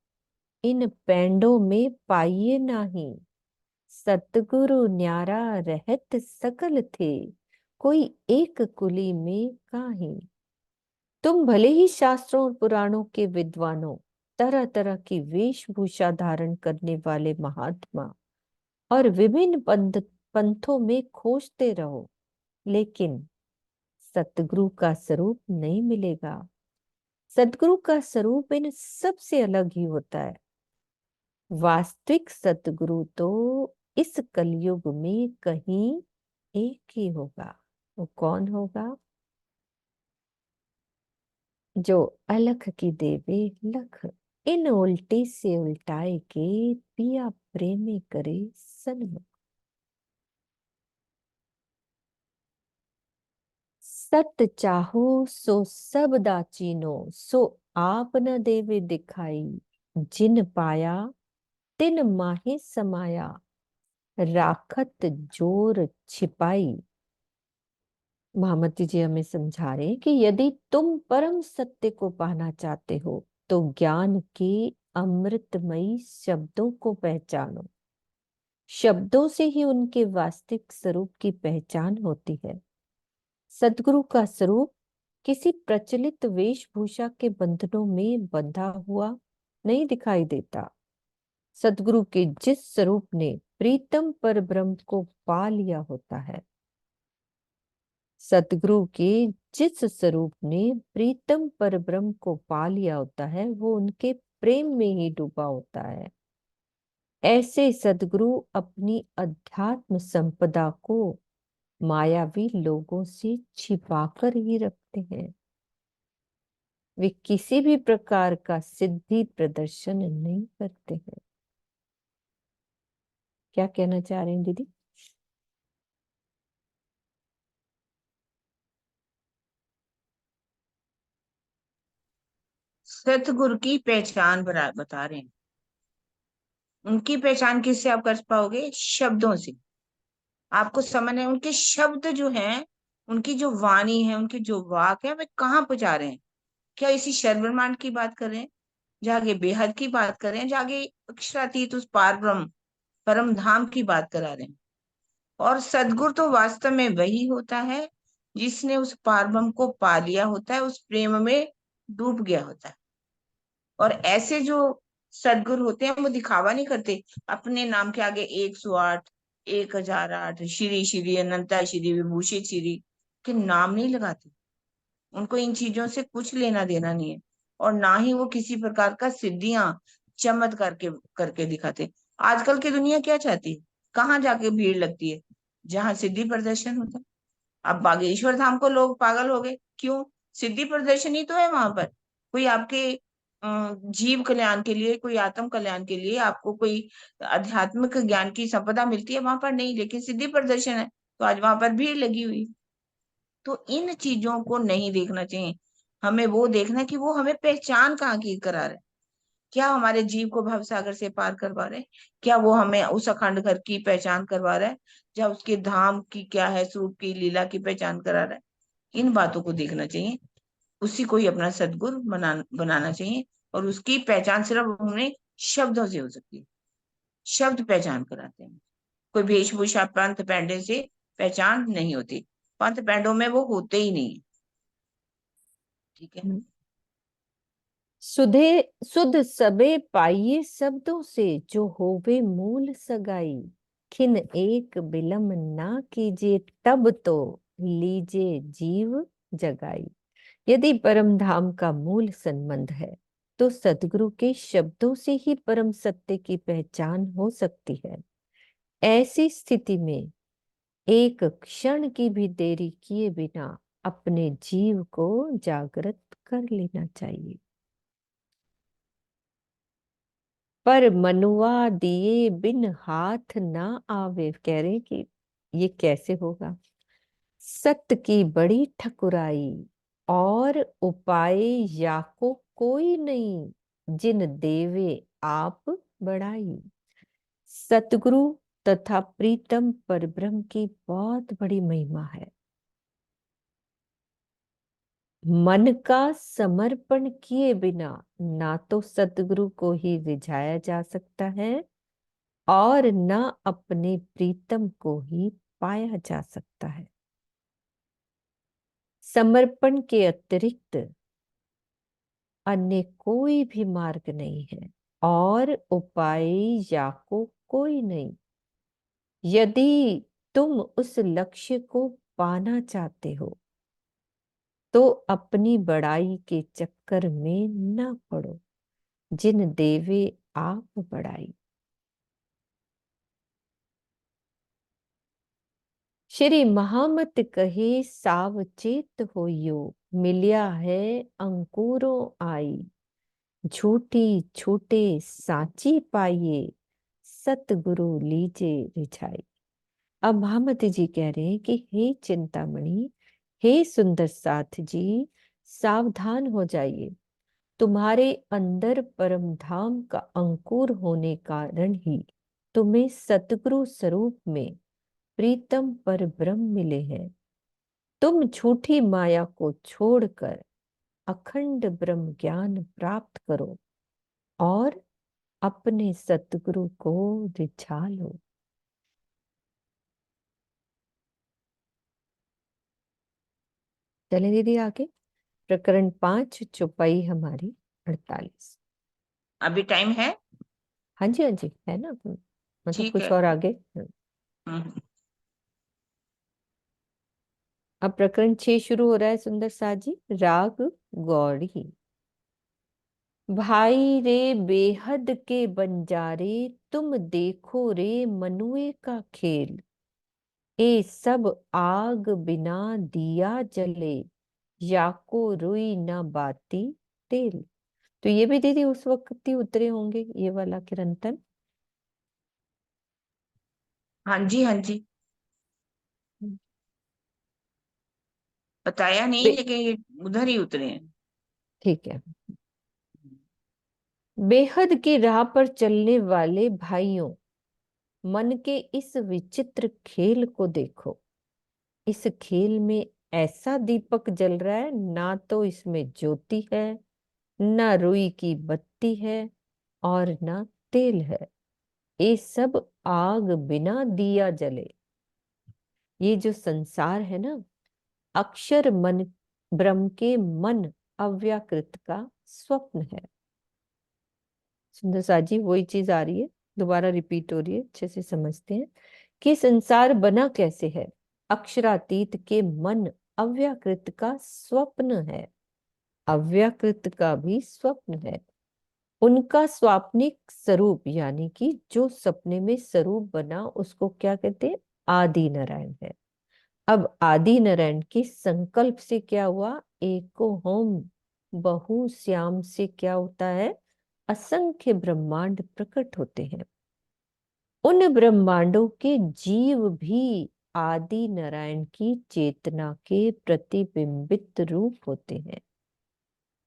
इन पैंडों में पाइए नाही, सतगुरु न्यारा रहत सकल थे, कोई एक कुली में काहे। तुम भले ही शास्त्रों और पुराणों के विद्वानों, तरह तरह की वेशभूषा धारण करने वाले महात्मा और विभिन्न पंथों में खोजते रहो, लेकिन सतगुरु का स्वरूप नहीं मिलेगा। सतगुरु का स्वरूप इन सबसे अलग ही होता है। वास्तविक सतगुरु तो इस कलयुग में कहीं एक ही होगा। वो कौन होगा? जो अलख की देवे लख, इन उल्टी से उल्टाए के पिया प्रेमी करे सन्मुख। सत चाहो सो सब दाचीनो, सो आप न देवे दिखाई, जिन पाया तिन माहे समाया, राखत जोर छिपाई। महामती जी हमें समझा रहे हैं कि यदि तुम परम सत्य को पाना चाहते हो तो ज्ञान के अमृतमयी शब्दों को पहचानो। शब्दों से ही उनके वास्तविक स्वरूप की पहचान होती है। सद्गुरु का स्वरूप किसी प्रचलित वेशभूषा के बंधनों में बंधा हुआ नहीं दिखाई देता। सद्गुरु के जिस स्वरूप ने प्रीतम पर ब्रह्म को पा लिया होता है, सतगुरु के जिस स्वरूप ने प्रीतम पर ब्रह्म को पा लिया होता है, वो उनके प्रेम में ही डूबा होता है। ऐसे सदगुरु अपनी अध्यात्म संपदा को मायावी लोगों से छिपाकर ही रखते हैं। वे किसी भी प्रकार का सिद्धि प्रदर्शन नहीं करते हैं। क्या कहना चाह रहे हैं दीदी? सतगुरु की पहचान बता रहे हैं। उनकी पहचान किससे आप कर पाओगे? शब्दों से। आपको समझ है उनके शब्द जो हैं, उनकी जो वाणी है, उनके जो वाक है, वे कहाँ पहुंचा रहे हैं? क्या इसी शर्वरमान की बात कर रहे हैं, जागे बेहद की बात कर रहे हैं, जागे अक्षरातीत उस पार ब्रह्म परम धाम की बात करा रहे हैं? और सदगुरु तो वास्तव में वही होता है जिसने उस पार ब्रह्म को पा लिया होता है, उस प्रेम में डूब गया होता है। और ऐसे जो सदगुरु होते हैं वो दिखावा नहीं करते, अपने नाम के आगे 108, 1008, श्री श्री अनंता श्री विभूषित श्री के नाम नहीं लगाते। उनको इन चीजों से कुछ लेना देना नहीं है, और ना ही वो किसी प्रकार का सिद्धियां चमत्कार के करके दिखाते। आजकल की दुनिया क्या चाहती है? कहाँ जाके भीड़ लगती है? जहाँ सिद्धि प्रदर्शन होता है। अब बागेश्वर धाम को लोग पागल हो गए, क्यों? सिद्धि प्रदर्शन ही तो है वहां पर। कोई आपके जीव कल्याण के लिए, कोई आत्म कल्याण के लिए आपको कोई आध्यात्मिक ज्ञान की संपदा मिलती है, वहां पर नहीं, लेकिन सिद्धि प्रदर्शन है, तो आज वहां पर भीड़ लगी हुई। तो इन चीजों को नहीं देखना चाहिए। हमें वो देखना है कि वो हमें पहचान कहाँ की करा रहे हैं। क्या हमारे जीव को भवसागर से पार करवा रहे हैं? क्या वो हमें उस अखंड घर की पहचान करवा रहा है, या उसके धाम की क्या है, स्वरूप की लीला की पहचान करा रहा है? इन बातों को देखना चाहिए। उसी को ही अपना सदगुरु बनाना चाहिए। और उसकी पहचान सिर्फ हमें शब्दों से हो सकती है। शब्द पहचान कराते हैं। कोई वेशभूषा पंथ पैंडे से पहचान नहीं होती। पंथ पैंडों में वो होते ही नहीं। ठीक है। सुधे सुध सबे पाइये शब्दों से, जो होवे मूल सगाई। खिन एक बिलम ना कीजिए, तब तो लीजे जीव जगाई। यदि परम धाम का मूल संबंध है, तो सदगुरु के शब्दों से ही परम सत्य की पहचान हो सकती है। ऐसी स्थिति में एक क्षण की भी देरी किए बिना अपने जीव को जागृत कर लेना चाहिए। पर मनुआ दिए बिन हाथ ना आवे, कह रहे कि ये कैसे होगा। सत्य की बड़ी ठकुराई, और उपाय या को कोई नहीं, जिन देवे आप बढ़ाई। सतगुरु तथा प्रीतम परब्रह्म की बहुत बड़ी महिमा है। मन का समर्पण किए बिना ना तो सतगुरु को ही रिझाया जा सकता है, और न अपने प्रीतम को ही पाया जा सकता है। समर्पण के अतिरिक्त अन्य कोई भी मार्ग नहीं है, और उपाय या को कोई नहीं। यदि तुम उस लक्ष्य को पाना चाहते हो, तो अपनी बड़ाई के चक्कर में न पड़ो, जिन देवे आप बढ़ाई। श्री महामत कहे सावचेत होइयो, मिलिया है अंकुरों आई। झूठी छूटे साची पाइये, सतगुरु लीजे रिझाई। अब महामत जी कह रहे हैं कि हे चिंतामणि, हे सुंदर साथ जी, सावधान हो जाइए। तुम्हारे अंदर परम धाम का अंकुर होने कारण ही तुम्हें सतगुरु स्वरूप में प्रीतम पर ब्रह्म मिले हैं। तुम झूठी माया को छोड़कर अखंड ब्रह्म ज्ञान प्राप्त करो, और अपने सतगुरु को रिझा लो। चलें दीदी आगे। प्रकरण 5, चौपाई हमारी 48। अभी टाइम है? हाँ जी, हाँ जी, है ना। मतलब ठीक कुछ है। और आगे। हम्म। अब प्रकरण 6 शुरू हो रहा है। सुंदर साथ जी, राग गौड़ी। भाई रे बेहद के बंजारे, तुम देखो रे मनुए का खेल। ए सब आग बिना दिया जले, याको रुई न बाती तेल। तो ये भी दीदी उस वक्त ही उतरे होंगे, ये वाला किरंतन। हाँ जी, हाँ जी। बताया नहीं, लेकिन ये उधर ही उतरे हैं। ठीक है। बेहद की राह पर चलने वाले भाइयों, मन के इस विचित्र खेल को देखो। इस खेल में ऐसा दीपक जल रहा है, ना तो इसमें ज्योति है, ना रुई की बत्ती है, और ना तेल है। ये सब आग बिना दिया जले। ये जो संसार है ना, अक्षर मन, ब्रह्म के मन अव्याकृत का स्वप्न है। सुंदर सा जी वही चीज आ रही है, दोबारा रिपीट हो रही है, अच्छे से समझते हैं कि संसार बना कैसे है। अक्षरातीत के मन अव्याकृत का स्वप्न है। अव्याकृत का भी स्वप्न है। उनका स्वाप्निक स्वरूप, यानी कि जो सपने में स्वरूप बना, उसको क्या कहते हैं? आदि नारायण है। अब आदि नारायण के संकल्प से क्या हुआ? एको होम बहु श्याम से क्या होता है? असंख्य ब्रह्मांड प्रकट होते हैं। उन ब्रह्मांडों के जीव भी आदि नारायण की चेतना के प्रतिबिंबित रूप होते हैं।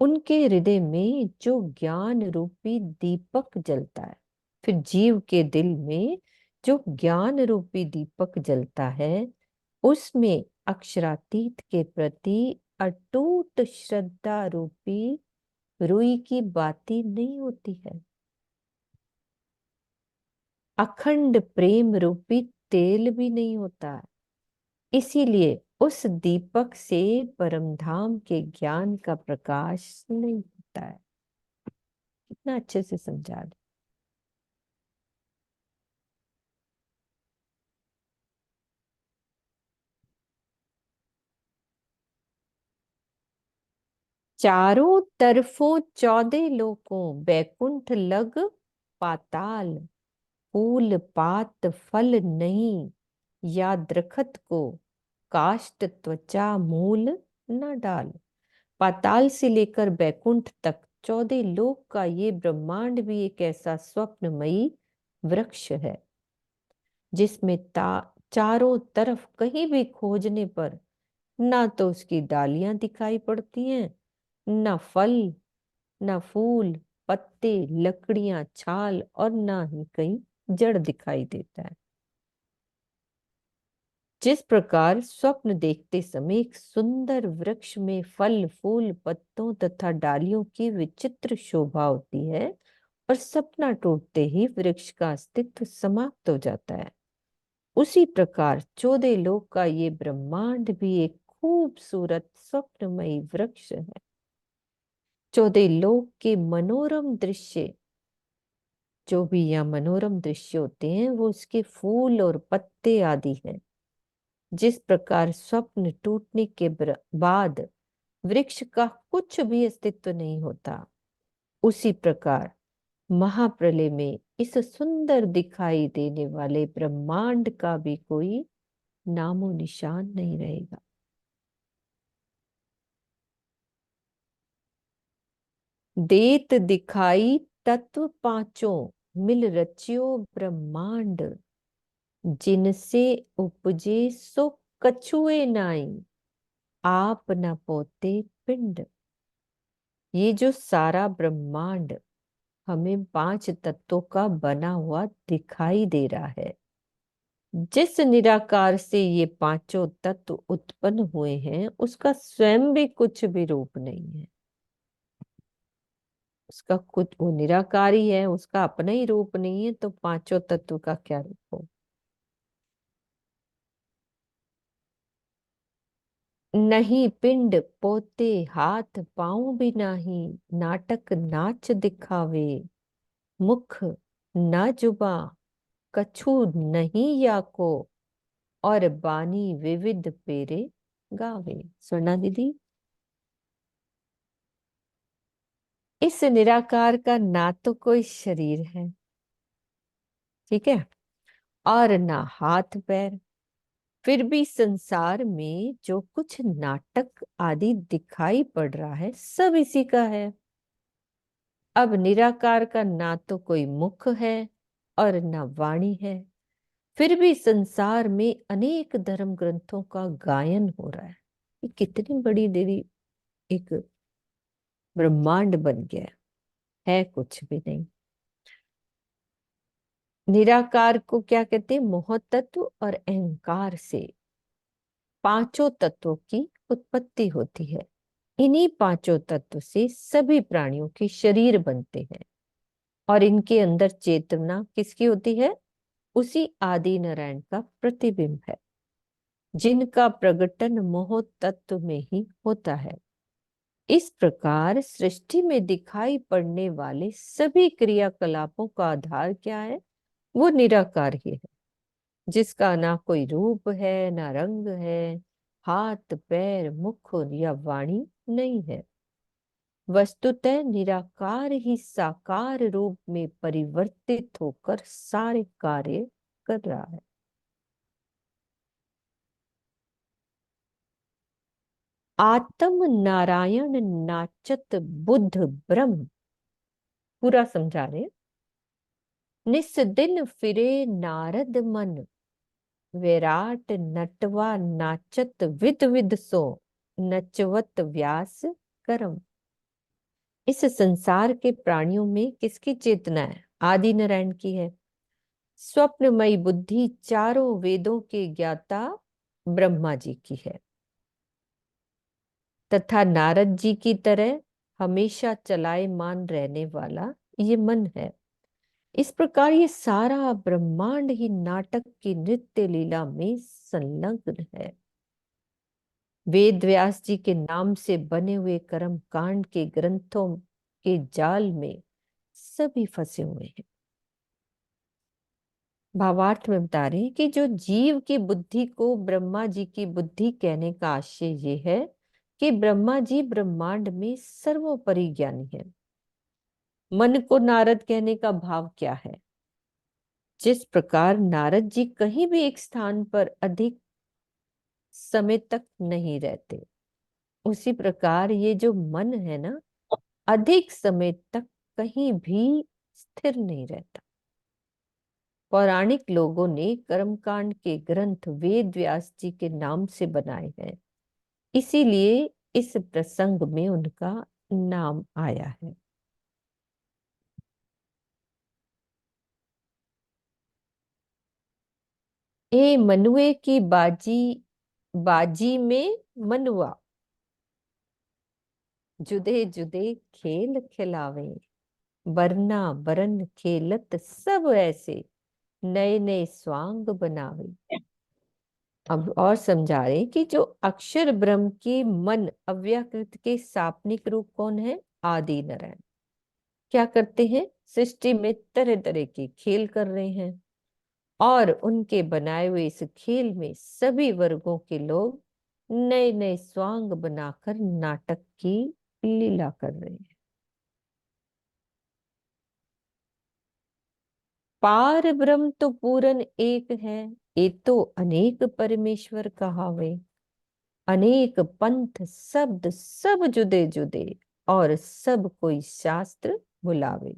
उनके हृदय में जो ज्ञान रूपी दीपक जलता है, फिर जीव के दिल में जो ज्ञान रूपी दीपक जलता है, उसमें अक्षरातीत के प्रति अटूट श्रद्धा रूपी रुई की बाती नहीं होती है। अखंड प्रेम रूपी तेल भी नहीं होता है। इसीलिए उस दीपक से परमधाम के ज्ञान का प्रकाश नहीं होता है। कितना अच्छे से समझा दे। चारों तरफों 14 लोकों बैकुंठ लग पाताल, फूल पात फल नहीं, या दरखत को काष्ठ त्वचा मूल न डाल। पाताल से लेकर बैकुंठ तक 14 लोक का ये ब्रह्मांड भी एक ऐसा स्वप्नमयी वृक्ष है, जिसमें चारों तरफ कहीं भी खोजने पर ना तो उसकी डालियां दिखाई पड़ती हैं, ना फल, ना फूल, पत्ते, लकड़ियां, छाल, और ना ही कहीं जड़ दिखाई देता है। जिस प्रकार स्वप्न देखते समय एक सुंदर वृक्ष में फल, फूल, पत्तों तथा डालियों की विचित्र शोभा होती है, और सपना टूटते ही वृक्ष का अस्तित्व समाप्त हो जाता है, उसी प्रकार 14 लोक का ये ब्रह्मांड भी एक खूबसूरत स्वप्नमयी वृक्ष है। 14 लोक के मनोरम दृश्य, जो भी यहाँ मनोरम दृश्य होते हैं, वो उसके फूल और पत्ते आदि हैं। जिस प्रकार स्वप्न टूटने के बाद वृक्ष का कुछ भी अस्तित्व नहीं होता, उसी प्रकार महाप्रलय में इस सुंदर दिखाई देने वाले ब्रह्मांड का भी कोई नामो निशान नहीं रहेगा। देत दिखाई तत्व पांचों, मिल रचियो ब्रह्मांड, जिनसे उपजे सो कछुए नाई, आप न पोते पिंड। ये जो सारा ब्रह्मांड हमें 5 तत्वों का बना हुआ दिखाई दे रहा है, जिस निराकार से ये पांचों तत्व उत्पन्न हुए हैं, उसका स्वयं भी कुछ भी रूप नहीं है। उसका कुछ, वो निराकारी है, उसका अपना ही रूप नहीं है, तो पांचों तत्व का क्या रूप हो? नहीं पिंड पोते हाथ पांव भी नाही, नाटक नाच दिखावे, मुख न जुबा कछु नहीं या को, और बानी विविध पेरे गावे। सुना दीदी? इस निराकार का ना तो कोई शरीर है, ठीक है, और ना हाथ पैर, फिर भी संसार में जो कुछ नाटक आदि दिखाई पड़ रहा है, सब इसी का है। अब निराकार का ना तो कोई मुख है और ना वाणी है, फिर भी संसार में अनेक धर्म ग्रंथों का गायन हो रहा है। ये कितनी बड़ी देवी एक ब्रह्मांड बन गया है कुछ भी नहीं। निराकार को क्या कहते हैं? मोह तत्व और अहंकार से पांचों तत्वों की उत्पत्ति होती है। इन्हीं पांचों तत्व से सभी प्राणियों के शरीर बनते हैं और इनके अंदर चेतना किसकी होती है? उसी आदि नारायण का प्रतिबिंब है, जिनका प्रकटन मोह तत्व में ही होता है। इस प्रकार सृष्टि में दिखाई पड़ने वाले सभी क्रियाकलापों का आधार क्या है? वो निराकार ही है, जिसका ना कोई रूप है, ना रंग है, हाथ पैर मुख या वाणी नहीं है। वस्तुतः निराकार ही साकार रूप में परिवर्तित होकर सारे कार्य कर रहा है। आत्म नारायण नाचत बुद्ध ब्रह्म, पूरा समझा रहे। निस दिन फिरे नारद मन, विराट नटवा नाचत विद विद सो, नचवत व्यास करम। इस संसार के प्राणियों में किसकी चेतना है? आदि नारायण की है। स्वप्नमयी बुद्धि चारों वेदों के ज्ञाता ब्रह्मा जी की है, तथा नारद जी की तरह हमेशा चलायमान रहने वाला ये मन है। इस प्रकार ये सारा ब्रह्मांड ही नाटक की नृत्य लीला में संलग्न है। वेद व्यास जी के नाम से बने हुए कर्म कांड के ग्रंथों के जाल में सभी फंसे हुए हैं। भावार्थ में बता रहे हैं कि जो जीव की बुद्धि को ब्रह्मा जी की बुद्धि कहने का आशय ये है कि ब्रह्मा जी ब्रह्मांड में सर्वोपरि ज्ञानी है। मन को नारद कहने का भाव क्या है? जिस प्रकार नारद जी कहीं भी एक स्थान पर अधिक समय तक नहीं रहते, उसी प्रकार ये जो मन है ना, अधिक समय तक कहीं भी स्थिर नहीं रहता। पौराणिक लोगों ने कर्मकांड के ग्रंथ वेद व्यास जी के नाम से बनाए हैं, इसीलिए इस प्रसंग में उनका नाम आया है। ए मनुए की बाजी, बाजी में मनुआ, जुदे जुदे खेल खिलावे, बरना बरन खेलत सब ऐसे, नए नए स्वांग बनावे। अब और समझा रहे कि जो अक्षर ब्रह्म के मन अव्याकृत के सापनिक रूप कौन है? आदि नारायण। क्या करते हैं? सृष्टि में तरह तरह के खेल कर रहे हैं और उनके बनाए हुए इस खेल में सभी वर्गों के लोग नए नए स्वांग बनाकर नाटक की लीला कर रहे हैं। पार ब्रह्म तो पूरन एक है, ये तो अनेक परमेश्वर कहावे, अनेक पंथ शब्द सब जुदे जुदे, और सब कोई शास्त्र बुलावे।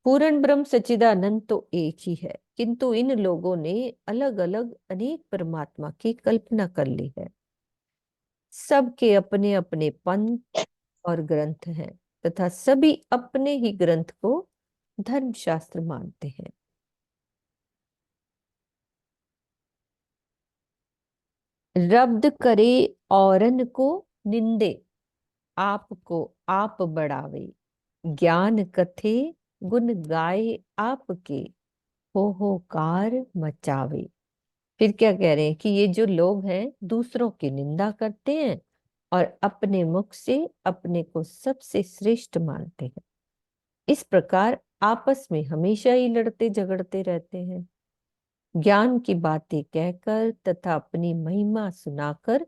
पूर्ण ब्रह्म सच्चिदानंद तो एक ही है, किंतु इन लोगों ने अलग अलग अनेक परमात्मा की कल्पना कर ली है। सबके अपने अपने पंथ और ग्रंथ हैं तथा सभी अपने ही ग्रंथ को धर्मशास्त्र मानते हैं। रब्द करे औरन को निंदे, आपको आप बढ़ावे, ज्ञान कथे गुण गाए आपके, हो कार मचावे। फिर क्या कह रहे हैं कि ये जो लोग हैं दूसरों की निंदा करते हैं और अपने मुख से अपने को सबसे श्रेष्ठ मानते हैं। इस प्रकार आपस में हमेशा ही लड़ते झगड़ते रहते हैं। ज्ञान की बातें कहकर तथा अपनी महिमा सुनाकर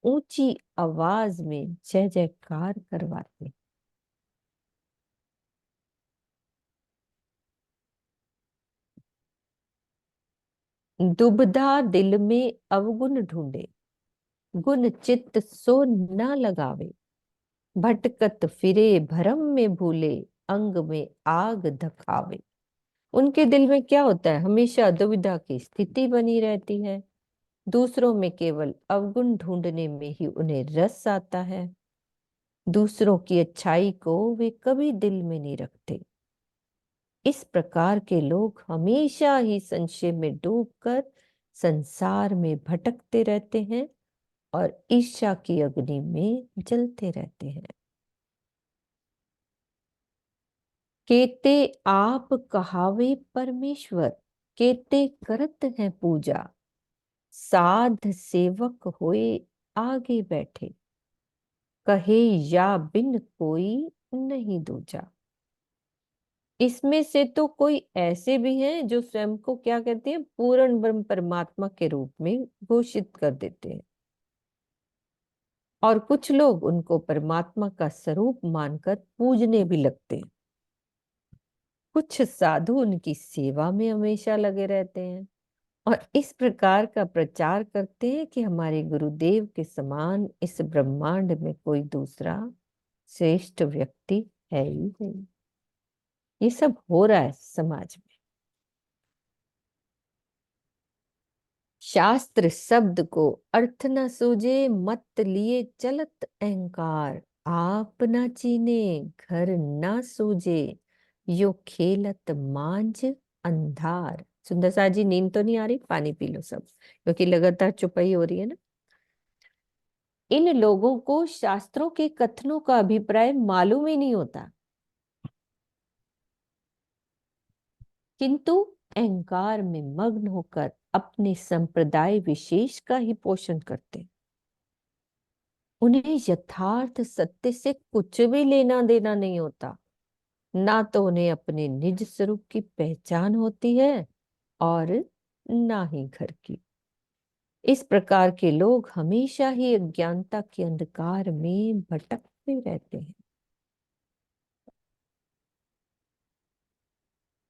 ऊंची आवाज में जय जयकार करवाते। दुबधा दिल में अवगुण ढूंढे, गुण चित्त सो न लगावे, भटकत फिरे भरम में भूले, अंग में आग धखावे। उनके दिल में क्या होता है? हमेशा दुविधा की स्थिति बनी रहती है। दूसरों में केवल अवगुण ढूंढने में ही उन्हें रस आता है। दूसरों की अच्छाई को वे कभी दिल में नहीं रखते। इस प्रकार के लोग हमेशा ही संशय में डूबकर संसार में भटकते रहते हैं और ईर्ष्या की अग्नि में जलते रहते हैं। केते आप कहावे परमेश्वर, केते करत हैं पूजा, साध सेवक होए आगे बैठे, कहे या बिन कोई नहीं दूजा। इसमें से तो कोई ऐसे भी हैं जो स्वयं को क्या कहते हैं, पूर्ण ब्रह्म परमात्मा के रूप में घोषित कर देते हैं, और कुछ लोग उनको परमात्मा का स्वरूप मानकर पूजने भी लगते हैं। कुछ साधु उनकी सेवा में हमेशा लगे रहते हैं और इस प्रकार का प्रचार करते हैं कि हमारे गुरुदेव के समान इस ब्रह्मांड में कोई दूसरा श्रेष्ठ व्यक्ति है ही नहीं। ये सब हो रहा है समाज में। शास्त्र शब्द को अर्थ न सूझे, मत लिए चलत अहंकार, आप न चीने घर न सूझे, यो खेलत मांझ अंधार। सुंदर सा जी, नींद तो नहीं आ रही? पानी पी लो सब, क्योंकि लगातार चुपाई हो रही है ना। इन लोगों को शास्त्रों के कथनों का अभिप्राय मालूम ही नहीं होता, किंतु अहंकार में मग्न होकर अपने संप्रदाय विशेष का ही पोषण करते हैं। उन्हें यथार्थ सत्य से कुछ भी लेना देना नहीं होता, ना तो उन्हें अपने निज स्वरूप की पहचान होती है और ना ही घर की। इस प्रकार के लोग हमेशा ही अज्ञानता के अंधकार में भटकते रहते हैं।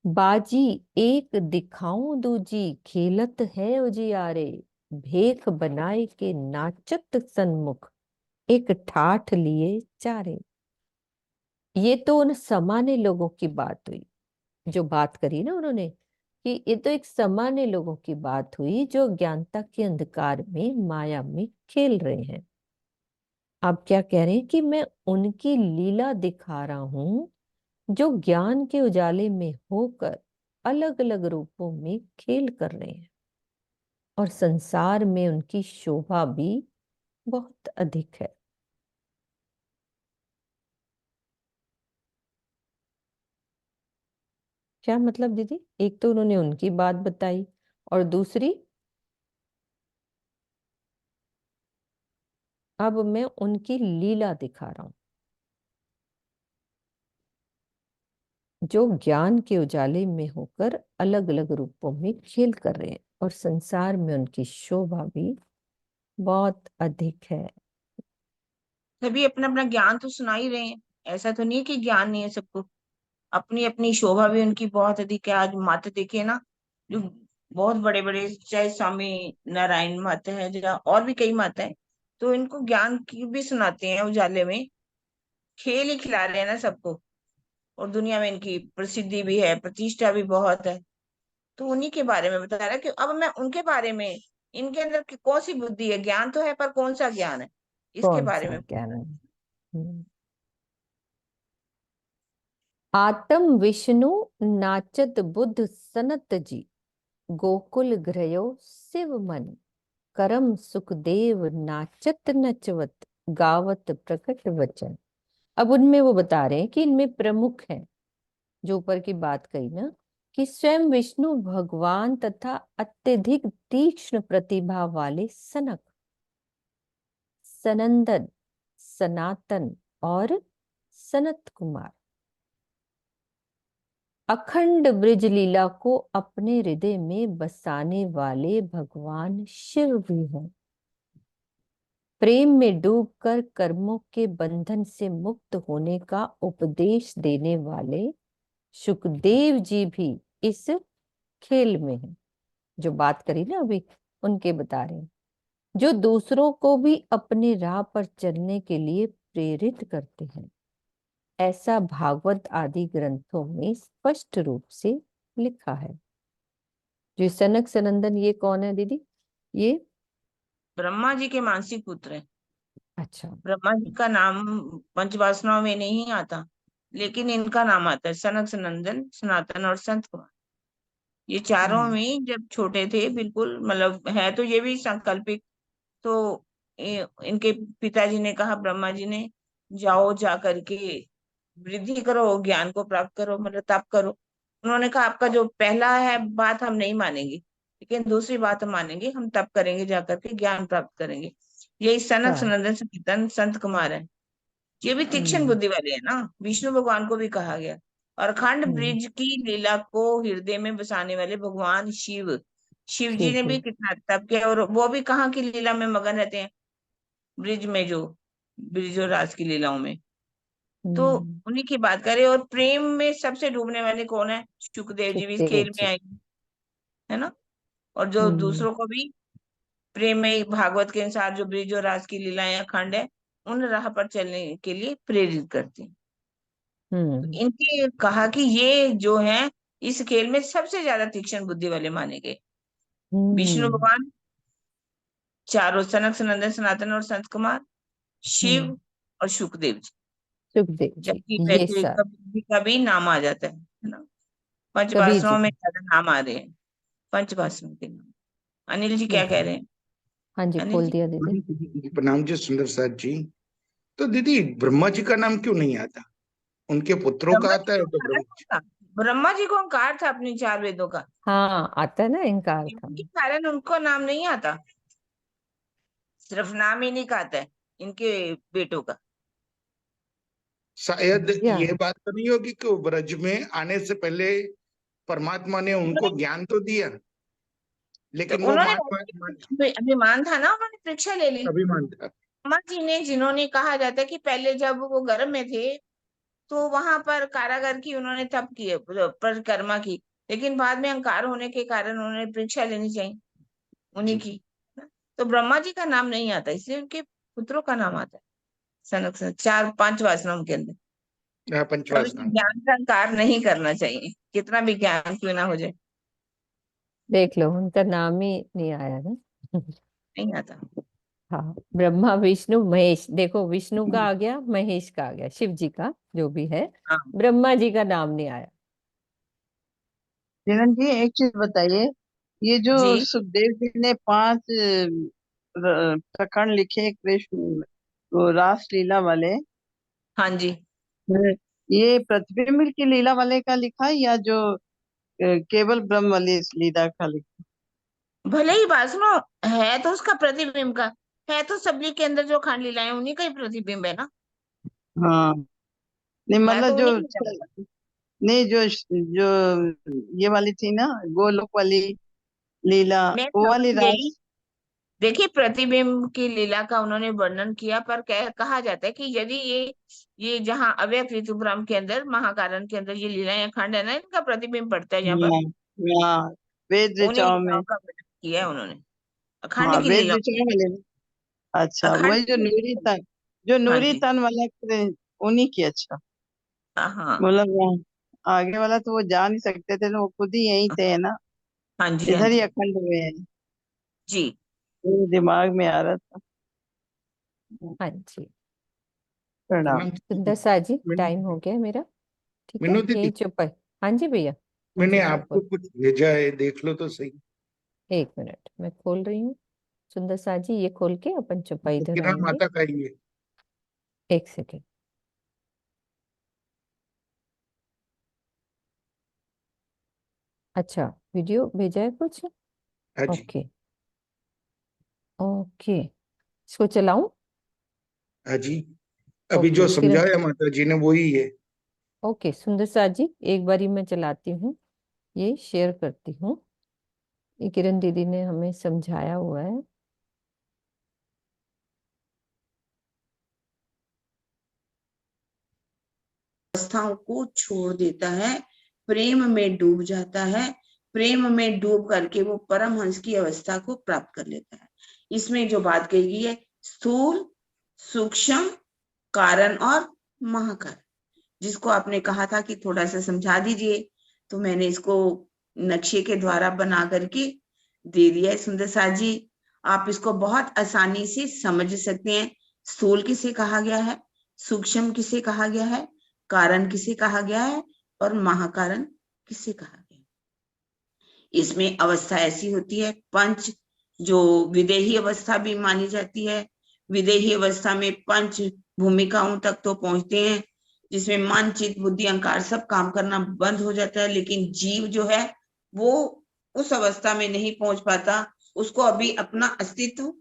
बाजी एक दिखाऊं दूजी, खेलत है उजियारे, भेख बनाए के नाचत सन्मुख, एक ठाठ लिए चारे। ये तो उन सामान्य लोगों की बात हुई, जो बात करी ना उन्होंने, कि ये तो एक सामान्य लोगों की बात हुई जो ज्ञानता के अंधकार में माया में खेल रहे हैं। आप क्या कह रहे हैं कि मैं उनकी लीला दिखा रहा हूं जो ज्ञान के उजाले में होकर अलग अलग रूपों में खेल कर रहे हैं, और संसार में उनकी शोभा भी बहुत अधिक है। क्या मतलब दीदी? एक तो उन्होंने उनकी बात बताई और दूसरी, अब मैं उनकी लीला दिखा रहा हूं जो ज्ञान के उजाले में होकर अलग अलग रूपों में खेल कर रहे हैं, और संसार में उनकी शोभा भी बहुत अधिक है। सभी अपना अपना ज्ञान तो सुना ही रहे हैं, ऐसा तो नहीं है कि ज्ञान नहीं है सबको। अपनी अपनी शोभा भी उनकी बहुत अधिक है। आज मत देखे ना, जो बहुत बड़े बड़े, चाहे स्वामी नारायण मत है या और भी कई मत है, तो इनको ज्ञान की भी सुनाते हैं उजाले में, खेल ही खिला रहे हैं ना सबको। और दुनिया में इनकी प्रसिद्धि भी है, प्रतिष्ठा भी बहुत है। तो उन्हीं के बारे में बता रहा है कि अब मैं उनके बारे में, इनके अंदर कौन सी बुद्धि है, ज्ञान तो है पर कौन सा ज्ञान है, इसके कौन बारे सा में। ज्ञान है? आत्म विष्णु नाचत बुद्ध सनत जी, गोकुल गृयो शिव मन, करम सुखदेव नाचत नचवत, गावत प्रकट वचन। अब उनमें वो बता रहे हैं कि इनमें प्रमुख है, जो ऊपर की बात कही ना, कि स्वयं विष्णु भगवान तथा अत्यधिक तीक्ष्ण प्रतिभा वाले सनक, सनंदन, सनातन और सनत कुमार, अखंड ब्रिज लीला को अपने हृदय में बसाने वाले भगवान शिव भी हैं। प्रेम में डूबकर कर्मों के बंधन से मुक्त होने का उपदेश देने वाले सुखदेव जी भी इस खेल में हैं। जो बात करी ना अभी, उनके बता रहे हैं, जो दूसरों को भी अपने राह पर चलने के लिए प्रेरित करते हैं। ऐसा भागवत आदि ग्रंथों में स्पष्ट रूप से लिखा है। जो सनक सनंदन, ये कौन है दीदी? ये ब्रह्मा जी के मानसिक पुत्र है। अच्छा, ब्रह्मा जी का नाम पंचवासनाओं में नहीं आता, लेकिन इनका नाम आता है सनक सनंदन, सनातन और संत कुमार। ये चारों में जब छोटे थे बिल्कुल, मतलब है तो ये भी सांकल्पिक। तो इनके पिताजी ने कहा, ब्रह्मा जी ने, जाओ जा करके वृद्धि करो, ज्ञान को प्राप्त करो, मतलब तप करो। उन्होंने कहा आपका जो पहला है बात हम नहीं मानेंगे, लेकिन दूसरी बात हम मानेंगे, हम तप करेंगे, जा करके ज्ञान प्राप्त करेंगे। यही सनक अच्छा। सनंदन सनातन संत कुमार है। ये भी तीक्ष्ण बुद्धि वाले हैं ना, विष्णु भगवान को भी कहा गया। और अखंड हम्म। ब्रिज की लीला को हृदय में बसाने वाले भगवान शिव, शिव जी शिव ने जी। भी कितना तप किया, और वो भी कहाँ की लीला में मगन रहते हैं, ब्रिज में, जो ब्रिज और रास की लीलाओं में। तो हम्म। उन्हीं की बात करें। और प्रेम में सबसे डूबने वाले कौन है? सुखदेव जी भी इस सुखदेव खेल में जी। आएंगे, है ना। और जो हम्म। दूसरों को भी प्रेम में, भागवत के अनुसार जो ब्रिज और रास की लीलाएं अखंड है, उन राह पर चलने के लिए प्रेरित करती हैं। तो हम्म। इनके कहा कि ये जो है इस खेल में सबसे ज्यादा तीक्ष्ण बुद्धि वाले माने गए। विष्णु हम्म। भगवान, चारों सनक सनंदन सनातन और संत कुमार, हम्म। शिव और सुखदेव जी। सुखदेव जी, जबकि ये वैसे सब कभी कभी नाम आ जाता है ना। कबीर पंचभाषणों जी। में ज्यादा नाम आ रहे हैं, पंचभाषणों के नाम। अनिल जी क्या कह हम्म। रहे हैं? हाँ जी, अनिल खोल जी, दिया दीदी। प्रणाम जी सुंदर साथ जी। तो दीदी ब्रह्मा जी का नाम क्यों नहीं आता? उनके पुत्रों का ब्रह्मा जी आता है को तो अहंकार ब्रह्मा जी। था। ब्रह्मा जी को अहंकार था अपने चार वेदों का, हाँ, आता है ना, इनकार था। इनके कारण उनको नाम नहीं आता। सिर्फ नाम ही नहीं आता है इनके बेटों का। शायद या ये बात तो नहीं होगी कि वो ब्रज में आने से पहले परमात्मा ने उनको उन्होंने ज्ञान तो दिया, तो लेकिन वो उन्होंने मान अभिमान था ना, उन्होंने परीक्षा ले ली। अभिमान था। ब्रह्मा जी ने, जिन्होंने कहा जाता है कि पहले जब वो गर्भ में थे तो वहां पर कारागर की उन्होंने तप किए, परिक्रमा की, लेकिन बाद में अहंकार होने के कारण उन्होंने परीक्षा लेनी चाहिए उन्हीं जी की। तो ब्रह्मा जी का नाम नहीं आता, इसलिए उनके पुत्रों का नाम आता है। सनक सनक चार पांच वासनाओं के अंदर। कभी पंचवासना। ज्ञान का अहंकार नहीं करना चाहिए, कितना भी ज्ञान क्यों ना हो जाए। देख लो, उनका नाम ही नहीं आया ना। नहीं आता। हाँ, ब्रह्मा विष्णु महेश, देखो विष्णु का आ गया, महेश का आ गया, शिव जी का जो भी है, हाँ ब्रह्मा जी का नाम नहीं आया। किरण जी एक चीज बताइए, ये जो जी। सुखदेव जी ने 5 प्रकरण लिखे कृष्ण वो रास लीला वाले, हाँ जी। ये प्रतिबिंब की लीला वाले का लिखा है या जो केवल ब्रह्म वाली इस लीला का लिखा? भले ही बात सुनो, है तो उसका प्रतिबिंब का, है तो सबली के अंदर जो खांड लीलाएं उन्हीं का ही प्रतिबिंब है ना। हाँ, नहीं है तो मतलब जो उन्हीं की तरह। नहीं जो ये वाली थी ना, गोलोक वाली लीला, मैं वो वाली समझ गई। रास। देखिए, प्रतिबिंब की लीला का उन्होंने वर्णन किया, पर कहा जाता है कि यदि ये जहाँ अव्यक्त ऋतु ब्रह्म के अंदर, महाकारण के अंदर ये लीलाएं अखंड है ना, इनका प्रतिबिंब पड़ता है यहाँ पर। हाँ, हाँ, वेद उन्हीं ऋचाओं में। लीलाओं का वर्णन किया है उन्होंने, हाँ, अखंड की वेद लीलाओं में। ऋचाओं वाले। अच्छा, अखंड वही जो की नूरी लीलाओं में। तन, जो हाँ नूरी जी। तन वाला उन्हीं की। अच्छा, हाँ मतलब आगे वाला तो वो जा नहीं सकते थे, तो वो खुद ही यहीं थे, है ना, हाँ जी। हाँ इधर ही जी। अखंड हुए हैं। जी। ये दिमाग में आ रहा था। हाँ जी। प्रणाम। प्रणाम सुंदर सा जी, टाइम हो गया मेरा। ठीक है, मीनू यही दीदी, चुप है। हाँ जी भैया। हाँ मैंने जी भैया, आपको बोल। कुछ भेजा है, देख लो तो सही। 1 मिनट, मैं खोल रही हूँ। सुंदर सा जी, ये खोल के अपन चुपाई इधर किरण आएंगे। माता का ही है। 1 सेकेंड। अच्छा, वीडियो भेजा है कुछ? हाँ जी। ओके। ओके, इसको चलाऊं? हाँ जी, अभी जो ओके किरण। समझाया माता जी ने वही है। ओके सुंदर सा जी, एक बारी मैं चलाती हूँ, ये शेयर करती हूँ। ये किरण दीदी ने हमें समझाया हुआ है। अवस्थाओं को छोड़ देता है, प्रेम में डूब जाता है, प्रेम में डूब करके वो परमहंस की अवस्था को प्राप्त कर लेता है। इसमें जो बात कही गई है, स्थूल, सूक्ष्म, कारण और महाकारण, जिसको आपने कहा था कि थोड़ा सा समझा दीजिए, तो मैंने इसको नक्शे के द्वारा बना करके दे दिया है। सुंदर सा जी, आप इसको बहुत आसानी से समझ सकते हैं। स्थूल किसे कहा गया है, सूक्ष्म किसे कहा गया है, कारण किसे कहा गया है और महाकारण किसे कहा गया है। इसमें अवस्था ऐसी होती है, पंच जो विदेही अवस्था भी मानी जाती है। विदेही अवस्था में पंच भूमिकाओं तक तो पहुंचते हैं, जिसमें मन, चित्त, बुद्धि, अहंकार सब काम करना बंद हो जाता है, लेकिन जीव जो है वो उस अवस्था में नहीं पहुंच पाता, उसको अभी अपना अस्तित्व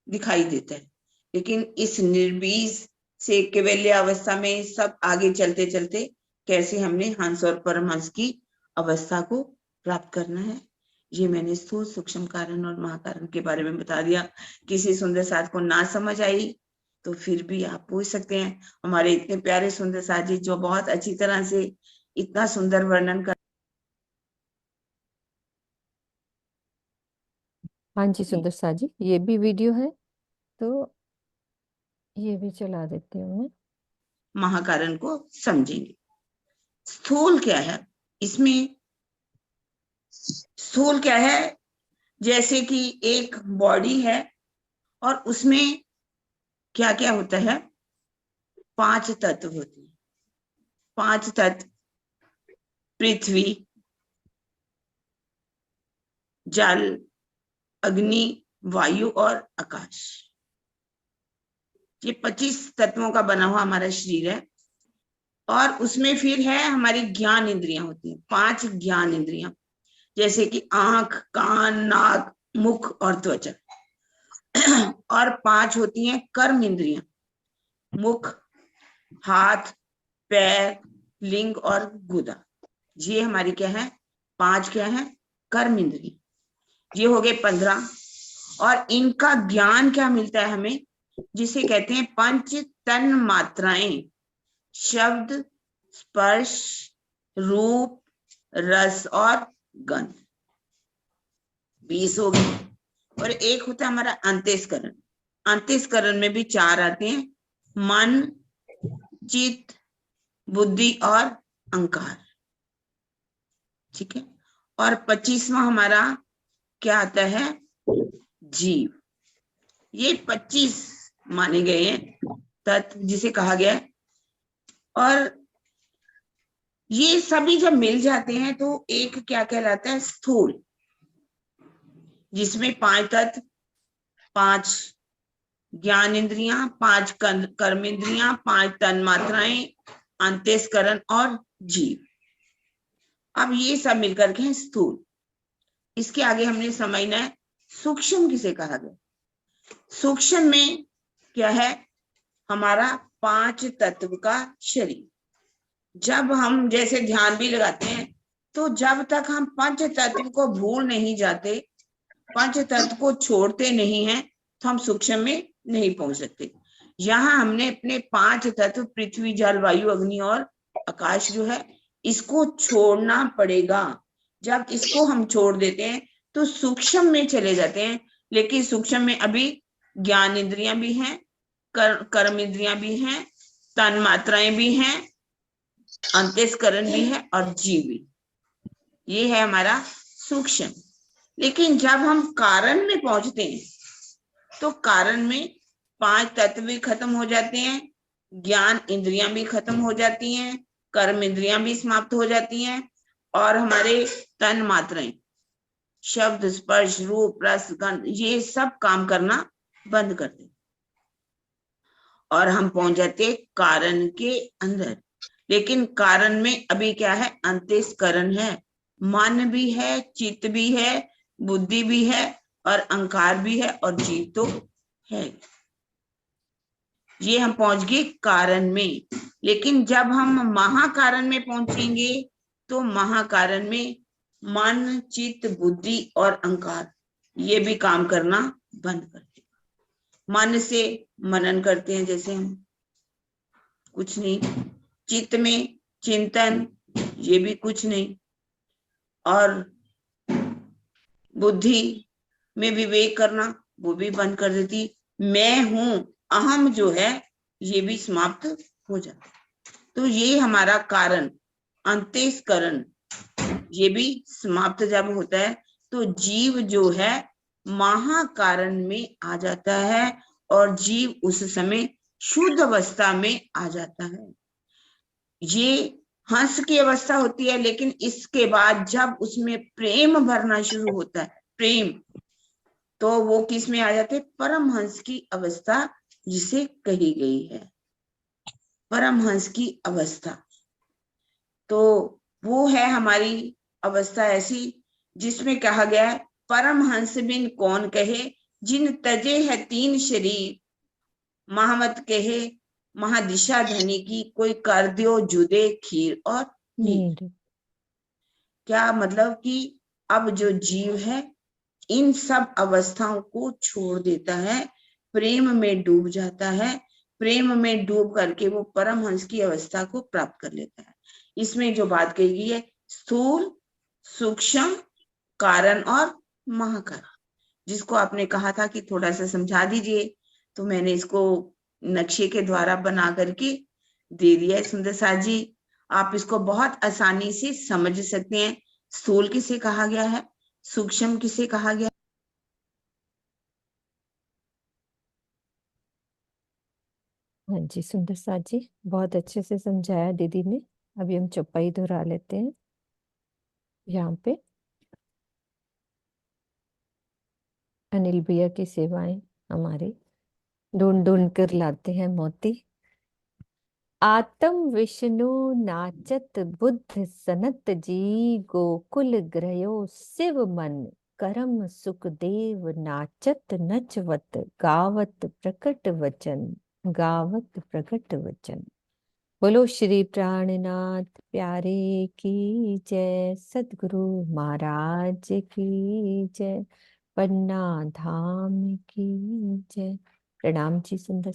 दिखाई देता है। लेकिन इस निर्बीज से केवल्य अवस्था में सब आगे चलते चलते कैसे हमने हंस और परमहंस की अवस्था को प्राप्त करना है, ये मैंने स्थूल, सूक्ष्म कारण और महाकारण के बारे में बता दिया। किसी सुंदर साथ को ना समझ आई तो फिर भी आप पूछ सकते हैं। हमारे इतने प्यारे सुंदर साथ जी जो बहुत अच्छी तरह से इतना सुंदर वर्णन कर। हाँ जी सुंदर साथ जी, ये भी वीडियो है तो ये भी चला देती हूँ मैं। महाकारण को समझेंगे। स्थूल क्या है, इसमें स्थूल क्या है, जैसे कि एक बॉडी है और उसमें क्या क्या होता है, 5 तत्व होते हैं। 5 तत्व, पृथ्वी, जल, अग्नि, वायु और आकाश। ये 25 तत्वों का बना हुआ हमारा शरीर है। और उसमें फिर है हमारी ज्ञान इंद्रियां होती हैं, 5 ज्ञान इंद्रियां, जैसे कि आंख, कान, नाक, मुख और त्वचा। और 5 होती हैं कर्म इंद्रियां, मुख, हाथ, पैर, लिंग और गुदा। ये हमारी क्या है, 5 क्या है, कर्म इंद्रिय। ये हो गए 15। और इनका ज्ञान क्या मिलता है हमें, जिसे कहते हैं पंच तन मात्राएं, शब्द, स्पर्श, रूप, रस और गंध। 20 हो गए। और एक होता है हमारा अंतःस्करण। अंतःस्करण में भी 4 आते हैं, मन, चित्त, बुद्धि और अहंकार। ठीक है। और 25वां हमारा क्या आता है, जीव। ये 25 माने गए हैं तत्व, जिसे कहा गया है। और ये सभी जब मिल जाते हैं तो एक क्या कहलाता है, स्थूल, जिसमें 5 तत्व, 5 ज्ञान इंद्रियां, 5 कर्म इंद्रियां, 5 तन मात्राएं, अंतःस्करण और जीव। अब ये सब मिलकर के हैं स्थूल। इसके आगे हमने समझना है सूक्ष्म किसे कहा गया। सूक्ष्म में क्या है, हमारा 5 तत्व का शरीर। जब हम जैसे ध्यान भी लगाते हैं तो जब तक हम पंच तत्व को भूल नहीं जाते, पंच तत्व को छोड़ते नहीं हैं, तो हम सूक्ष्म में नहीं पहुंच सकते। यहाँ हमने अपने 5 तत्व पृथ्वी, जल, वायु, अग्नि और आकाश जो है, इसको छोड़ना पड़ेगा। जब इसको हम छोड़ देते हैं तो सूक्ष्म में चले जाते हैं। लेकिन सूक्ष्म में अभी ज्ञान इंद्रियां भी हैं, कर्म इंद्रियां भी हैं, तन मात्राएं भी हैं, अंतःस्करण भी है और जीव भी। ये है हमारा सूक्ष्म। लेकिन जब हम कारण में पहुंचते हैं तो कारण में 5 तत्व भी खत्म हो जाते हैं, ज्ञान इंद्रियां भी खत्म हो जाती हैं, कर्म इंद्रियां भी समाप्त हो जाती हैं, और हमारे तन मात्राएं, शब्द, स्पर्श, रूप, रस, गंध, ये सब काम करना बंद कर देते और हम पहुंच जाते कारण के अंदर। लेकिन कारण में अभी क्या है, अंतःस्करण है, मन भी है, चित्त भी है, बुद्धि भी है और अहंकार भी है और जीव तो है। ये हम पहुंच गए कारण में। लेकिन जब हम महाकारण में पहुंचेंगे तो महाकारण में मन, चित्त, बुद्धि और अहंकार ये भी काम करना बंद कर देगा। मन से मनन करते हैं, जैसे हम कुछ नहीं, चित्त में चिंतन, ये भी कुछ नहीं, और बुद्धि में विवेक करना, वो भी बंद कर देती। मैं हूं, अहम जो है, ये भी समाप्त हो जाता। तो ये हमारा कारण, अंतःस्करण, ये भी समाप्त जब होता है तो जीव जो है महाकारण में आ जाता है और जीव उस समय शुद्ध अवस्था में आ जाता है। ये हंस की अवस्था होती है, लेकिन इसके बाद जब उसमें प्रेम भरना शुरू होता है, प्रेम, तो वो किस में आ जाते? परमहंस की अवस्था जिसे कही गई है, परमहंस की अवस्था। तो वो है हमारी अवस्था ऐसी जिसमें कहा गया है, परमहंस बिन कौन कहे, जिन तजे है तीन शरीर, महामत कहे महादिशा धनी की, कोई कर दियो जुदे खीर और नीर। नीर। क्या मतलब कि अब जो जीव है इन सब अवस्थाओं को छोड़ देता है, प्रेम में डूब जाता है, प्रेम में डूब करके वो परमहंस की अवस्था को प्राप्त कर लेता है। इसमें जो बात कही गई है, स्थूल, सूक्ष्म, कारण और महाकारण, जिसको आपने कहा था कि थोड़ा सा समझा दीजिए, तो मैंने इसको नक्शे के द्वारा बना करके दे दिया है। सुंदर साथ जी, आप इसको बहुत आसानी से समझ सकते हैं। स्थूल किसे कहा गया है, सूक्ष्म किसे कहा गया? हाँ जी सुंदर साथ जी, बहुत अच्छे से समझाया दीदी ने। अभी हम चौपाई दोहरा लेते हैं यहाँ पे। अनिल भैया की सेवाएं हमारी ढूंढ ढूंढ कर लाते हैं मोती। आत्म विष्णु नाचत बुद्ध सनत जी, गोकुल ग्रयो शिव मन करम सुखदेव नाचत नचवत, गावत प्रकट वचन, गावत प्रकट वचन। बोलो श्री प्राणनाथ प्यारे की जय, सद्गुरु महाराज की जय, पन्ना धाम की जय। प्रणाम जी सुंदर।